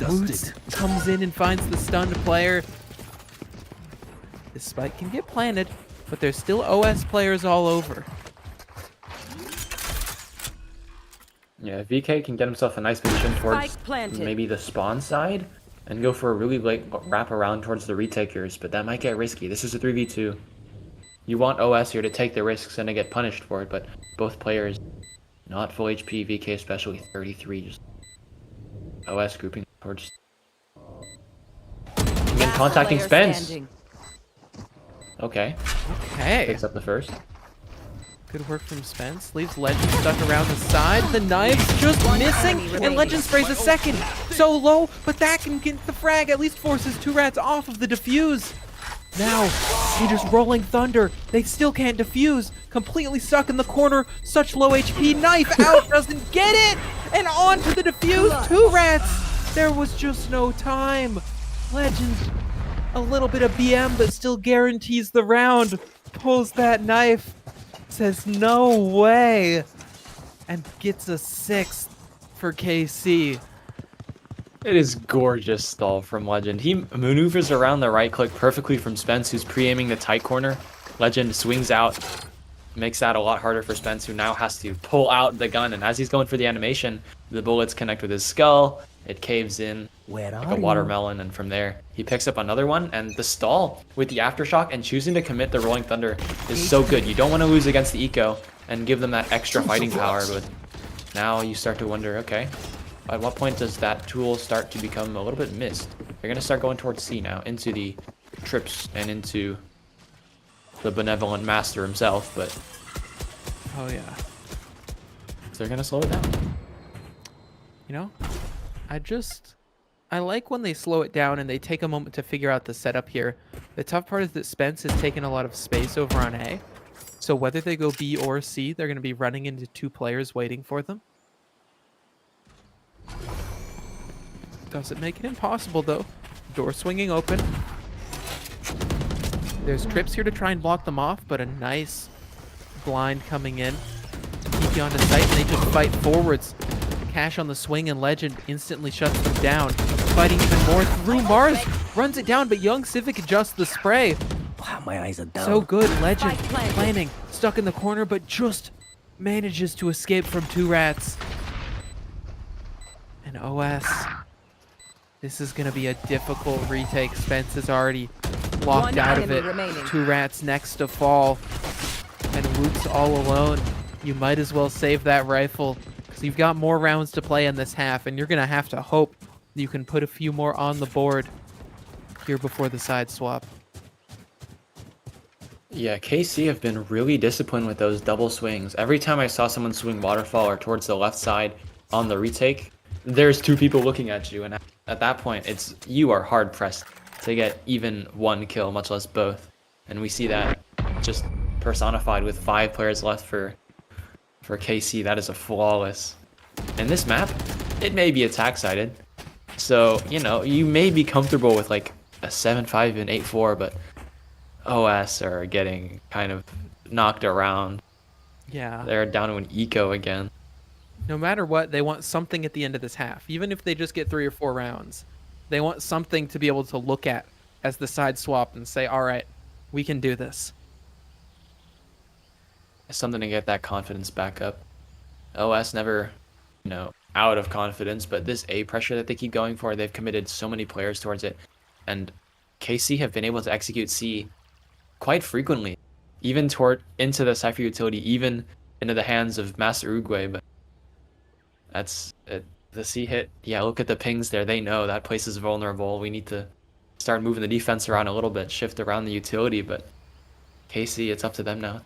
Woots comes in and finds the stunned player. This spike can get planted, but there's still OS players all over. Yeah, VeeKay can get himself a nice position towards Spike planted. maybe the spawn side and go for a really late wrap around towards the retakers, but that might get risky. This is a 3v2. You want OS here to take the risks and to get punished for it, but both players not full HP, VeeKay especially 33, just OS grouping towards. And then contacting Player Spence. standing. Okay, Okay. picks up the first. Good work from Spence. Leaves Legend stuck around the side. The knife's just missing, enemy and remaining. Legend sprays a second. So low, but that can get the frag. At least forces 2Rats off of the defuse. Now, he just rolling thunder. They still can't defuse. Completely stuck in the corner. Such low HP. Knife out, doesn't get it, and on to the defuse. 2Rats. There was just no time. Legend, a little bit of BM, but still guarantees the round. Pulls that knife. Says no way, and gets a 6th for KC. It is gorgeous stall from Legend. He maneuvers around the right click perfectly from Spence, who's pre-aiming the tight corner. Legend swings out, makes that a lot harder for Spence, who now has to pull out the gun, and as he's going for the animation, the bullets connect with his skull. It caves in Where like are a watermelon, and from there he picks up another one, and the stall with the aftershock and choosing to commit the rolling thunder is so good. You don't want to lose against the eco and give them that extra fighting power, but now you start to wonder, okay, at what point does that tool start to become a little bit missed? They're going to start going towards C now, into the trips and into the benevolent master himself, but Oh yeah. they're going to slow it down. You know, I like when they slow it down and they take a moment to figure out the setup here. The tough part is that Spence has taken a lot of space over on A. So whether they go B or C, they're going to be running into 2 players waiting for them. Doesn't make it impossible though. Door swinging open. There's trips here to try and block them off, but a nice blind coming in. Keep you onto sight, and they just fight forwards. Cash on the swing, and Legend instantly shuts them down. Fighting even more through Mars. Runs it down, but young Civic adjusts the spray. Wow, my eyes are down. So good. Legend Spike planted. planning. Stuck in the corner, but just manages to escape from 2Rats. And OS. This is going to be a difficult retake. Spence is already locked One out of enemy it. remaining. 2Rats next to fall. And Woots all alone. You might as well save that rifle, because you've got more rounds to play in this half, and you're going to have to hope you can put a few more on the board here before the side swap. Yeah, KC have been really disciplined with those double swings. Every time I saw someone swing waterfall or towards the left side on the retake, there's 2 people looking at you, and at that point, you are hard pressed to get even 1 kill, much less both. And we see that just personified with 5 players left for KC. That is a flawless. And this map, it may be attack sided, so you know you may be comfortable with like a 7-5 and 8-4, but OS are getting kind of knocked around. Yeah. They're down to an eco again. No matter what, they want something at the end of this half. Even if they just get 3 or 4 rounds, they want something to be able to look at as the side swap and say, all right, we can do this. Something to get that confidence back up. OS never, out of confidence, but this A pressure that they keep going for, they've committed so many players towards it. And KC have been able to execute C quite frequently, even into the Cypher utility, even into the hands of Master Oogway, but that's it. The C hit, yeah, look at the pings there. They know that place is vulnerable. We need to start moving the defense around a little bit, shift around the utility, but KC, it's up to them now.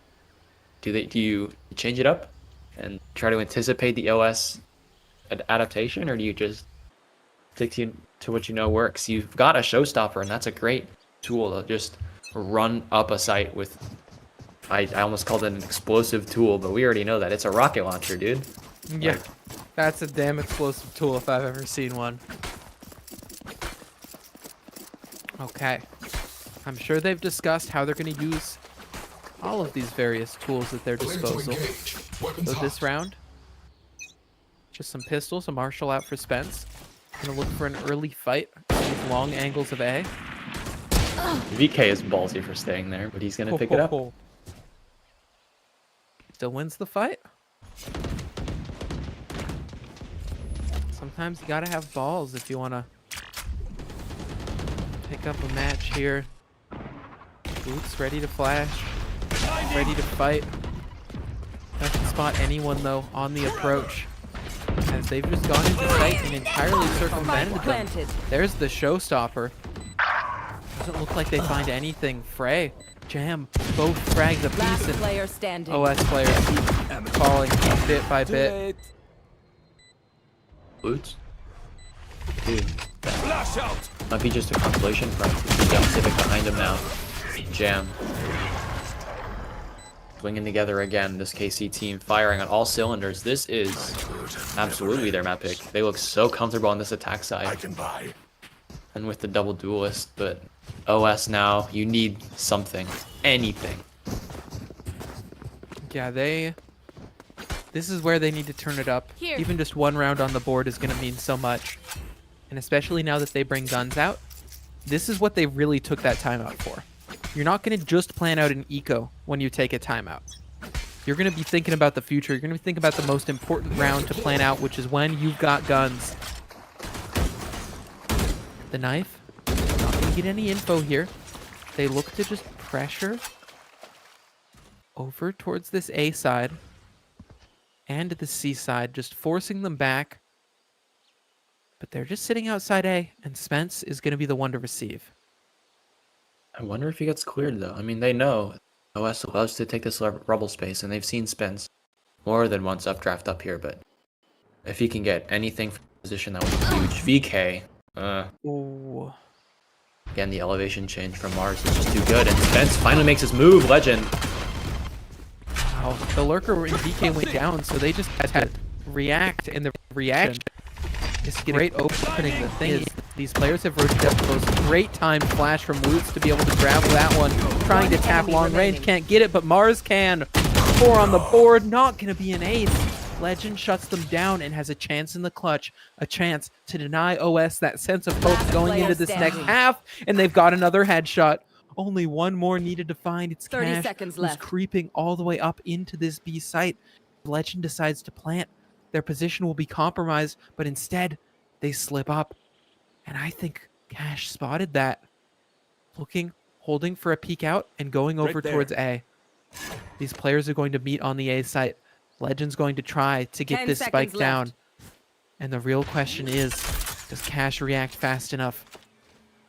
Do you change it up and try to anticipate the OS adaptation, or do you just stick to what you know works? You've got a showstopper, and that's a great tool to just run up a site with. I almost called it an explosive tool, but we already know that it's a rocket launcher, dude. Yeah, that's a damn explosive tool if I've ever seen one. Okay. I'm sure they've discussed how they're going to use all of these various tools at their disposal. So this round, just some pistols, a marshal out for Spence. Gonna look for an early fight with long angles of A. VeeKay is ballsy for staying there, but he's gonna pick it up. Still wins the fight. Sometimes you gotta have balls if you wanna pick up a match here. Woots ready to flash, ready to fight. Doesn't spot anyone though on the approach, as they've just gone into sight and entirely circumvented them. There's the showstopper. Doesn't look like they find anything. Fray, Jam, both frags a piece, Last and player standing. OS players keep falling bit by bit. Woots? Dude, Flash out! might be just a consolation prize. He's got Civic behind him now. Jam. Swinging together again, this KC team firing on all cylinders. This is absolutely their map pick. They look so comfortable on this attack side. And with the double duelist, but OS now, you need something. Anything. Yeah, this is where they need to turn it up. Here. Even just one round on the board is going to mean so much. And especially now that they bring guns out, this is what they really took that timeout for. You're not going to just plan out an eco when you take a timeout. You're going to be thinking about the future. You're going to be thinking about the most important round to plan out, which is when you've got guns. The knife, not going to get any info here. They look to just pressure over towards this A side and the C side, just forcing them back. But they're just sitting outside A, and Spence is going to be the one to receive. I wonder if he gets cleared though. I mean, they know OS loves to take this rubble space, and they've seen Spence more than once updraft up here, but if he can get anything from position, that would be huge. VeeKay, Ooh. again, the elevation change from Mars is just too good, and Spence finally makes his move. Legend. Wow, the lurker in VeeKay went down, so they just had to react, and the reaction is great opening. The thing is, these players have rotated up close. Great time flash from Woots to be able to grab that one. Trying to tap long range, can't get it, but Mars can. 4 on the board, not going to be an ace. Legend shuts them down and has a chance in the clutch, a chance to deny OS that sense of hope going into this next half, and they've got another headshot. Only one more needed to find. It's 30 Cash, seconds who's left. creeping all the way up into this B site. Legend decides to plant. Their position will be compromised, but instead, they slip up. And I think Cash spotted that. Looking, holding for a peek out, and going over towards A. These players are going to meet on the A site. Legend's going to try to get 10 this spike seconds down. left. And the real question is, does Cash react fast enough?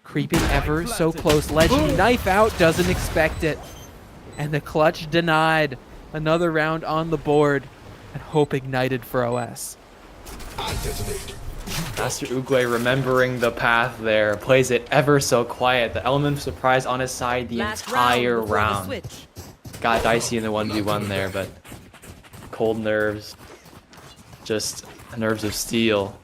Creeping ever so close. Legend knife out, doesn't expect it. And the clutch denied. Another round on the board. And hope ignited for OS. Master Oogway remembering the path there, plays it ever so quiet. The element of surprise on his side the Last entire round before the round. switch. Got dicey in the 1v1 there, but cold nerves, just nerves of steel.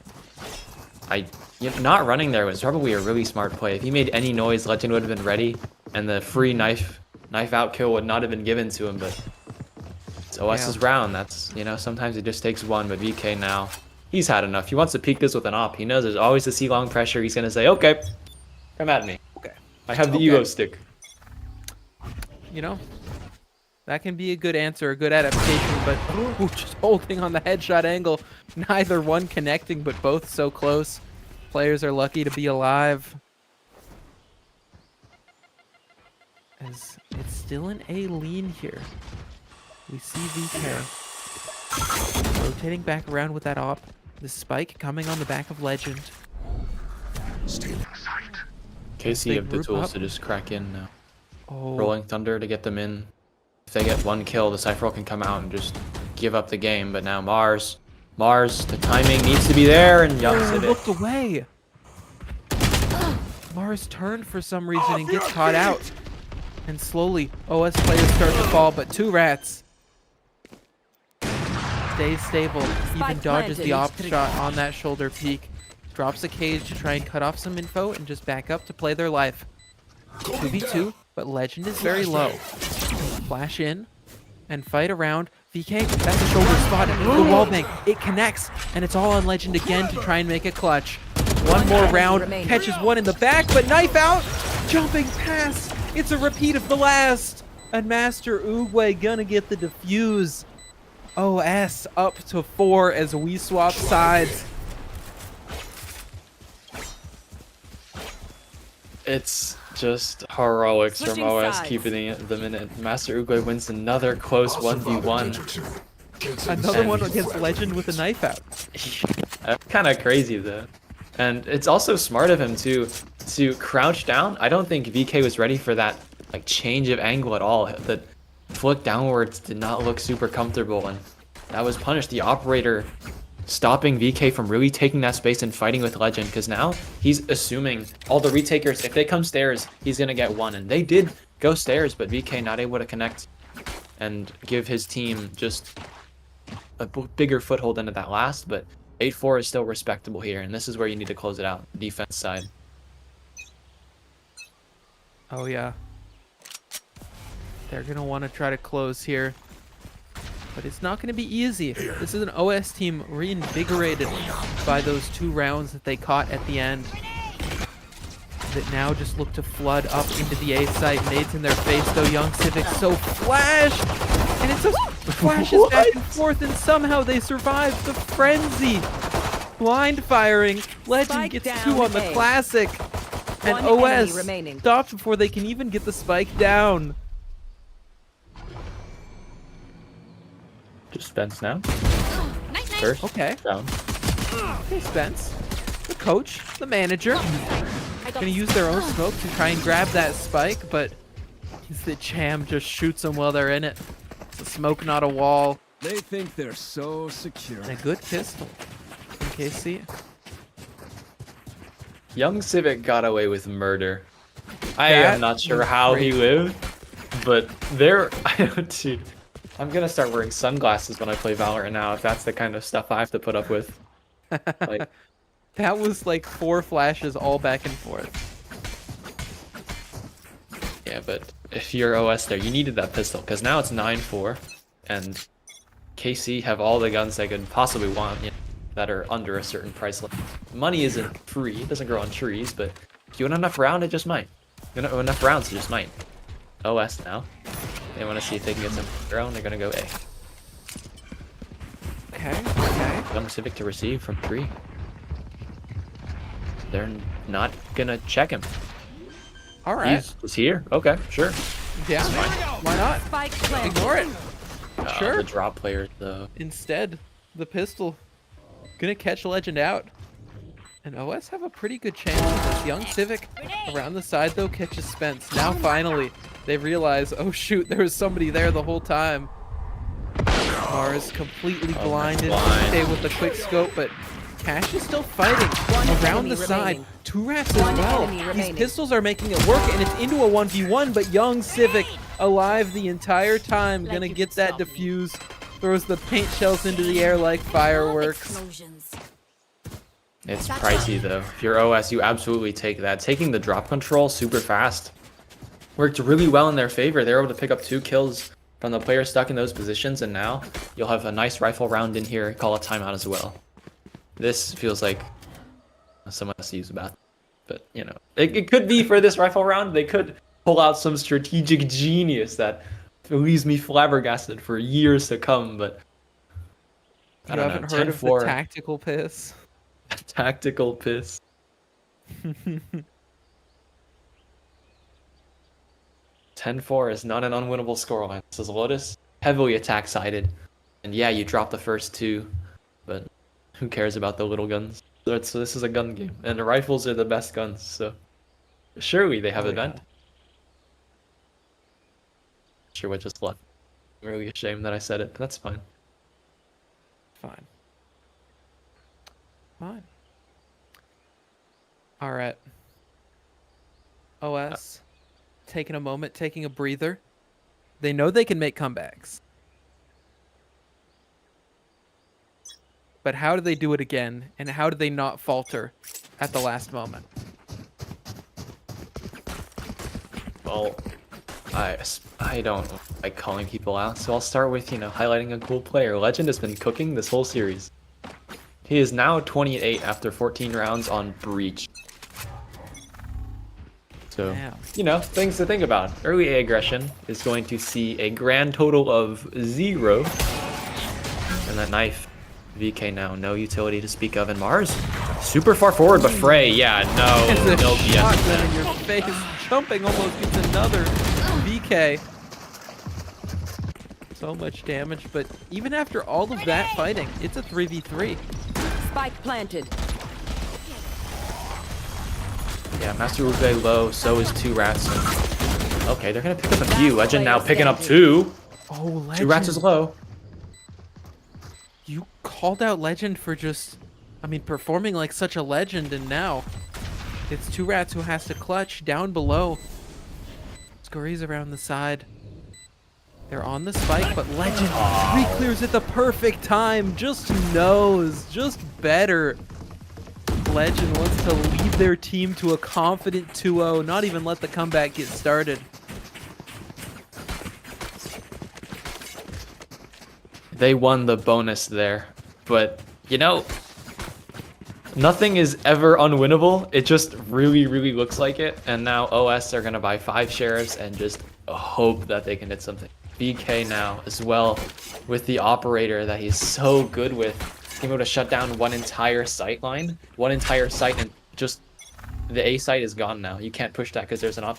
Not running there was probably a really smart play. If he made any noise, Legend would have been ready, and the free knife out kill would not have been given to him. But it's OS's round. That's, sometimes it just takes one. But VeeKay now, he's had enough. He wants to peek this with an op. He knows there's always a C long pressure. He's gonna say, "Okay, come at me. Okay, I have the ego stick." That can be a good answer, a good adaptation, but just holding on the headshot angle. Neither one connecting, but both so close. Players are lucky to be alive. As it's still an A lean here. We see VeeKay rotating back around with that op. The spike coming on the back of Legend. KC have the group tools up. to just crack in now. Oh, Rolling Thunder to get them in. If they get one kill, the Cypher can come out and just give up the game. But now Mars, the timing needs to be there, and young Civic. looked away. Mars turned for some reason and gets caught out. And slowly, OS players start to fall, but 2 rats stays stable. Even dodges the op shot on that shoulder peek. Drops a cage to try and cut off some info and just back up to play their life. 2v2, but Legend is very low. Flash in and fight around. VeeKay, that's a shoulder spot. The wall bang, it connects, and it's all on Legend again to try and make a clutch. One more round, catches one in the back, but knife out, jumping past. It's a repeat of the last. And Master Oogway gonna get the defuse. OS up to 4 as we swap sides. It's just heroics Switching from OS sides. keeping them in it. Master Oogway wins another close 1v1. Another one against Legend with a knife out. That's kind of crazy though. And it's also smart of him to crouch down. I don't think VeeKay was ready for that like change of angle at all. The flick downwards did not look super comfortable, and that was punished. The operator stopping VeeKay from really taking that space and fighting with Legend, because now he's assuming all the retakers, if they come stairs, he's gonna get one. And they did go stairs, but VeeKay not able to connect and give his team just a bigger foothold into that last. But 8-4 is still respectable here, and this is where you need to close it out, defense side. Oh yeah. They're gonna want to try to close here, but it's not gonna be easy. This is an OS team reinvigorated by those 2 rounds that they caught at the end, that now just look to flood up into the A site. Nades in their face though. Young Civic so flashed, and it's just flashes back and forth, and somehow they survive the frenzy. Blind firing. Legend Spike gets down 2 on the A. classic, and One enemy OS remaining. stopped before they can even get the spike down. Just Spence now. Night, night. First Okay. down. Hey, Spence, the coach, the manager, I got gonna use their own smoke to try and grab that spike, but the Cham just shoots them while they're in it. It's a smoke, not a wall, They think they're so secure. and a good pistol from KC. Young Civic got away with murder. I That am not sure was how he crazy. lived, but there, dude, I'm gonna start wearing sunglasses when I play Valorant now, if that's the kind of stuff I have to put up with. Like, That was like 4 flashes all back and forth. yeah, but if you're OS there, you needed that pistol, because now it's 9-4, and KC have all the guns they could possibly want, you know, that are under a certain price level. Money isn't free, it doesn't grow on trees, but if you want enough round, it just might. You know, enough rounds, it just might. OS now. They want to see if they can get some round, they're gonna go A. Okay. Young Civic to receive from 3. They're not gonna check him. All right. He's here. Okay, sure. Yeah. Why not? Spike planted. Ignore it. Sure. The drop players, though. Instead, the pistol gonna catch Legend out. And OS have a pretty good chance of this. Young Civic around the side though catches Spence. Now finally they realize, oh shoot, there was somebody there the whole time. Mars completely blinded. blind. VeeKay with the quick scope, but Cash is still fighting around enemy the side. remaining. 2 rats as One well. enemy These remaining. pistols are making it work, and it's into a 1v1, but Young Civic alive the entire time. Like Gonna you get could that stop me. defuse. Throws the paint shells into the air like fireworks. Explosions. It's pricey, though. If you're OS, you absolutely take that. Taking the drop control super fast worked really well in their favor. They were able to pick up 2 kills from the player stuck in those positions, and now you'll have a nice rifle round in here. Call a timeout as well. This feels like someone has to use a bathroom. But, you know, it could be for this rifle round. They could pull out some strategic genius that leaves me flabbergasted for years to come, but I You don't haven't know. heard of the 10-4. tactical piss? Tactical piss. 10-4 is not an unwinnable scoreline. This is Lotus, heavily attack-sided. And yeah, you drop the first 2, but who cares about the little guns? So this is a gun game, and the rifles are the best guns, so surely they have Oh, advantage. Sure what just left. I'm really ashamed that I said it, but that's fine. Fine. Fine. All right. OS, taking a moment, taking a breather. They know they can make comebacks. But how do they do it again? And how do they not falter at the last moment? Well, I don't like calling people out, so I'll start with, highlighting a cool player. Legend has been cooking this whole series. He is now 28 after 14 rounds on Breach. So, Damn. things to think about. Early A aggression is going to see a grand total of 0. And that knife, VeeKay now, no utility to speak of. And Mars, super far forward, but Fray, yeah, no BS. Shotgun in your face, jumping almost gets another VeeKay. So much damage, but even after all of that fighting, it's a 3v3. Spike planted. Yeah, Master Oogway low, so is 2 rats. Okay, they're gonna pick up a few. Legend now picking up 2. Oh, Legend. 2 rats is low. You called out Legend for just, performing like such a legend, and now it's 2 rats who has to clutch down below. Scurries around the side. They're on the spike, but Legend re-clears at the perfect time. Just knows, just better. Legend wants to lead their team to a confident 2-0, not even let the comeback get started. They won the bonus there, but nothing is ever unwinnable. It just really, really looks like it. And now OS are gonna buy 5 sheriffs and just hope that they can hit something. VeeKay now as well with the operator that he's so good with. Being able to shut down one entire sight line, one entire site, and just the A site is gone now. You can't push that because there's an op.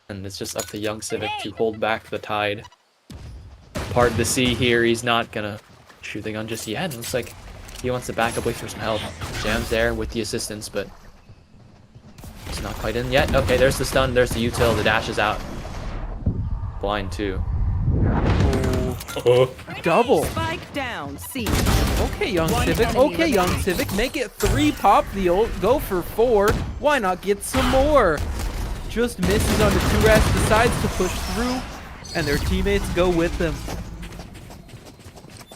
And it's just up to young Civic to hold back the tide. Part the C here, he's not gonna shoot the gun just yet. It looks like he wants to back up, wait for some help. Jam's there with the assistance, but it's not quite in yet. Okay, there's the stun, there's the util, the dash is out. Blind 2. Double. Spike down. C. Okay, young Civic. Okay, young Civic. Make it 3. Pop the ult. Go for 4. Why not get some more? Just misses on the 2 rats. Decides to push through, and their teammates go with them.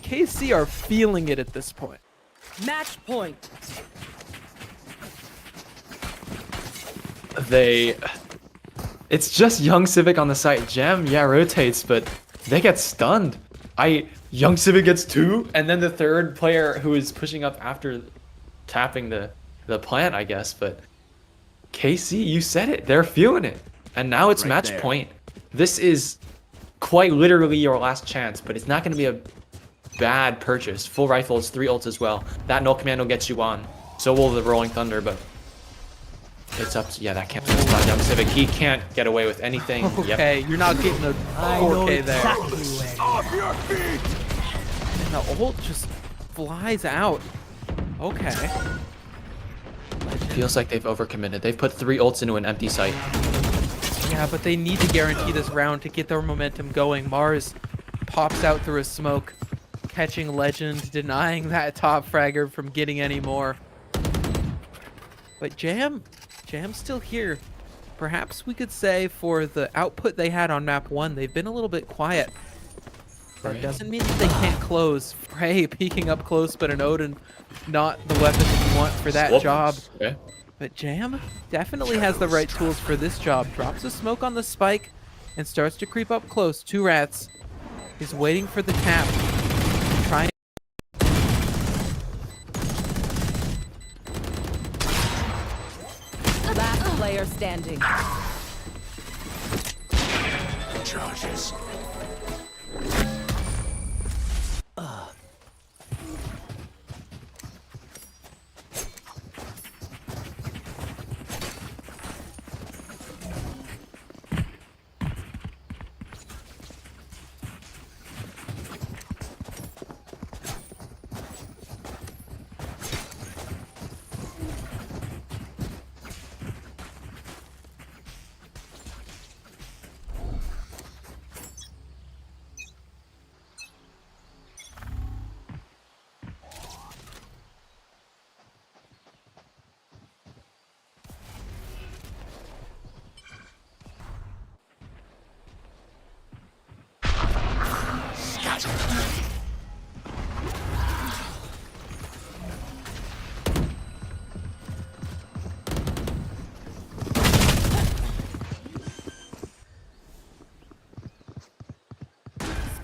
KC are feeling it at this point. Match point. It's just young Civic on the site. Jam, yeah, rotates, but they get stunned. Young Civic gets 2, and then the third player who is pushing up after tapping the plant, I guess. But KC, you said it. They're feeling it. And now it's match point. This is quite literally your last chance, but it's not going to be a bad purchase. Full rifles, 3 ults as well. That null commando gets you on. So will the Rolling Thunder, but it's up to, yeah, that can't be stopped. Young Civic, he can't get away with anything. Okay, you're not getting a 4K there. Off your feet! And the ult just flies out. Okay. Feels like they've overcommitted. They've put 3 ults into an empty site. Yeah, but they need to guarantee this round to get their momentum going. Mars pops out through a smoke, catching Legend, denying that top fragger from getting any more. But Jam's still here. Perhaps we could say for the output they had on map 1, they've been a little bit quiet. That doesn't mean that they can't close. Fray peeking up close, but an Odin not the weapon that you want for that job. Okay. But Jam definitely has the right tools for this job. Drops a smoke on the spike and starts to creep up close. 2 rats. He's waiting for the tap. Trying. Last player standing. Charges.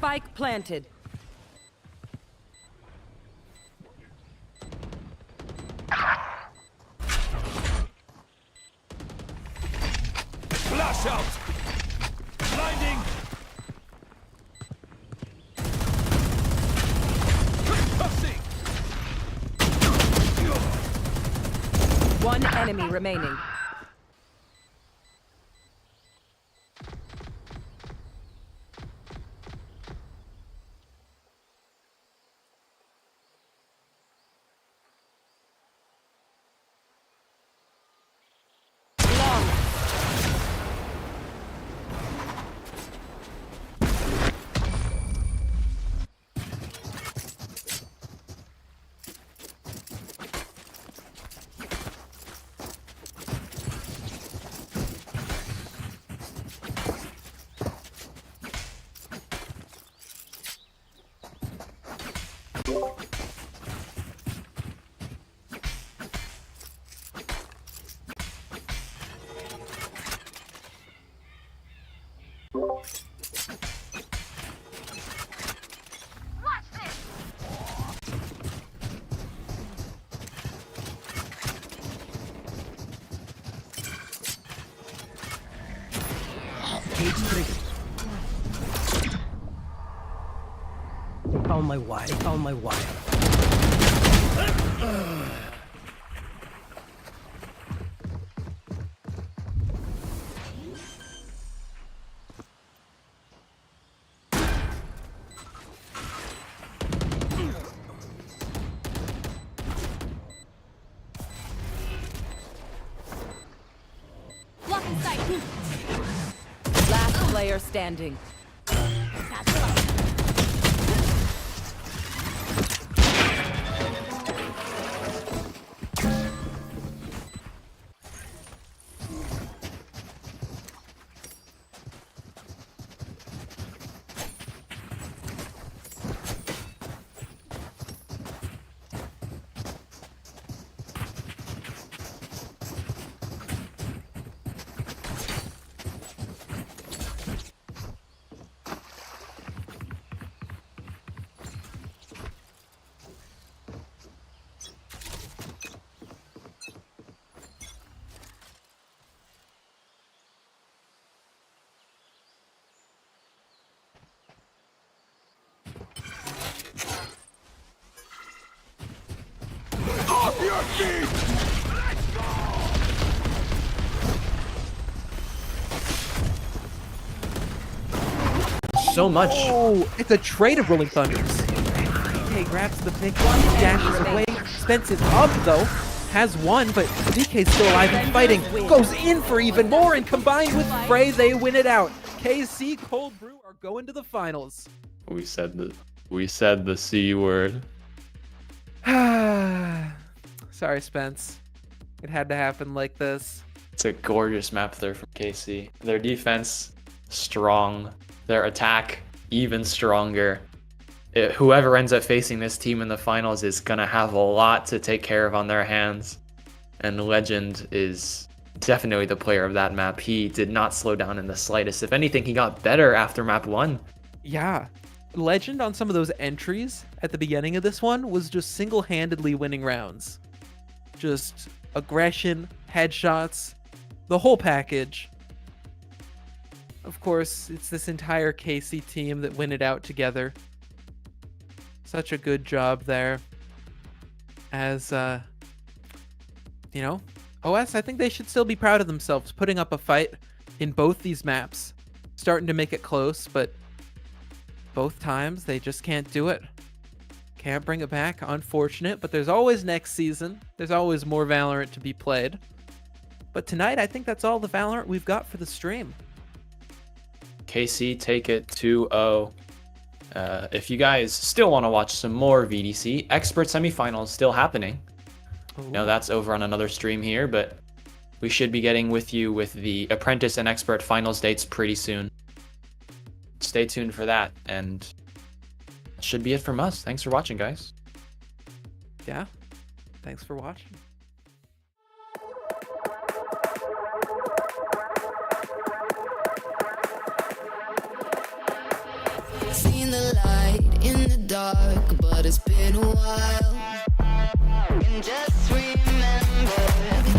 Spike planted. Flash out! Blinding! Concussing! One enemy remaining. Cage trigger. They found my wire. They found my wire. Blocking sight. Last player standing. Off your feet! So much. Oh, it's a trade of Rolling Thunders. VeeKay grabs the pick, dashes away. Spence is up though, has one, but VeeKay's still alive and fighting. Goes in for even more, and combined with Fray, they win it out. KC Cold Brew are going to the finals. We said the C word. Sorry, Spence. It had to happen like this. It's a gorgeous map there from KC. Their defense, strong. Their attack, even stronger. Whoever ends up facing this team in the finals is going to have a lot to take care of on their hands. And Legend is definitely the player of that map. He did not slow down in the slightest. If anything, he got better after map 1. Yeah. Legend on some of those entries at the beginning of this one was just single-handedly winning rounds. Just aggression, headshots, the whole package. Of course, it's this entire KC team that win it out together. Such a good job there. As, you know, OS, I think they should still be proud of themselves, putting up a fight in both these maps. Starting to make it close, but both times they just can't do it. Can't bring it back, unfortunate, but there's always next season. There's always more Valorant to be played. But tonight, I think that's all the Valorant we've got for the stream. KC take it 2-0. If you guys still want to watch some more VDC, Expert Semifinals still happening. Now that's over on another stream here, but we should be getting with you with the Apprentice and Expert Finals dates pretty soon. Stay tuned for that, and that should be it from us. Thanks for watching, guys. Yeah, thanks for watching. Seen the light in the dark, but it's been a while. And just remember,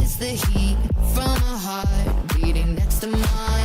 it's the heat from a heart beating next to mine.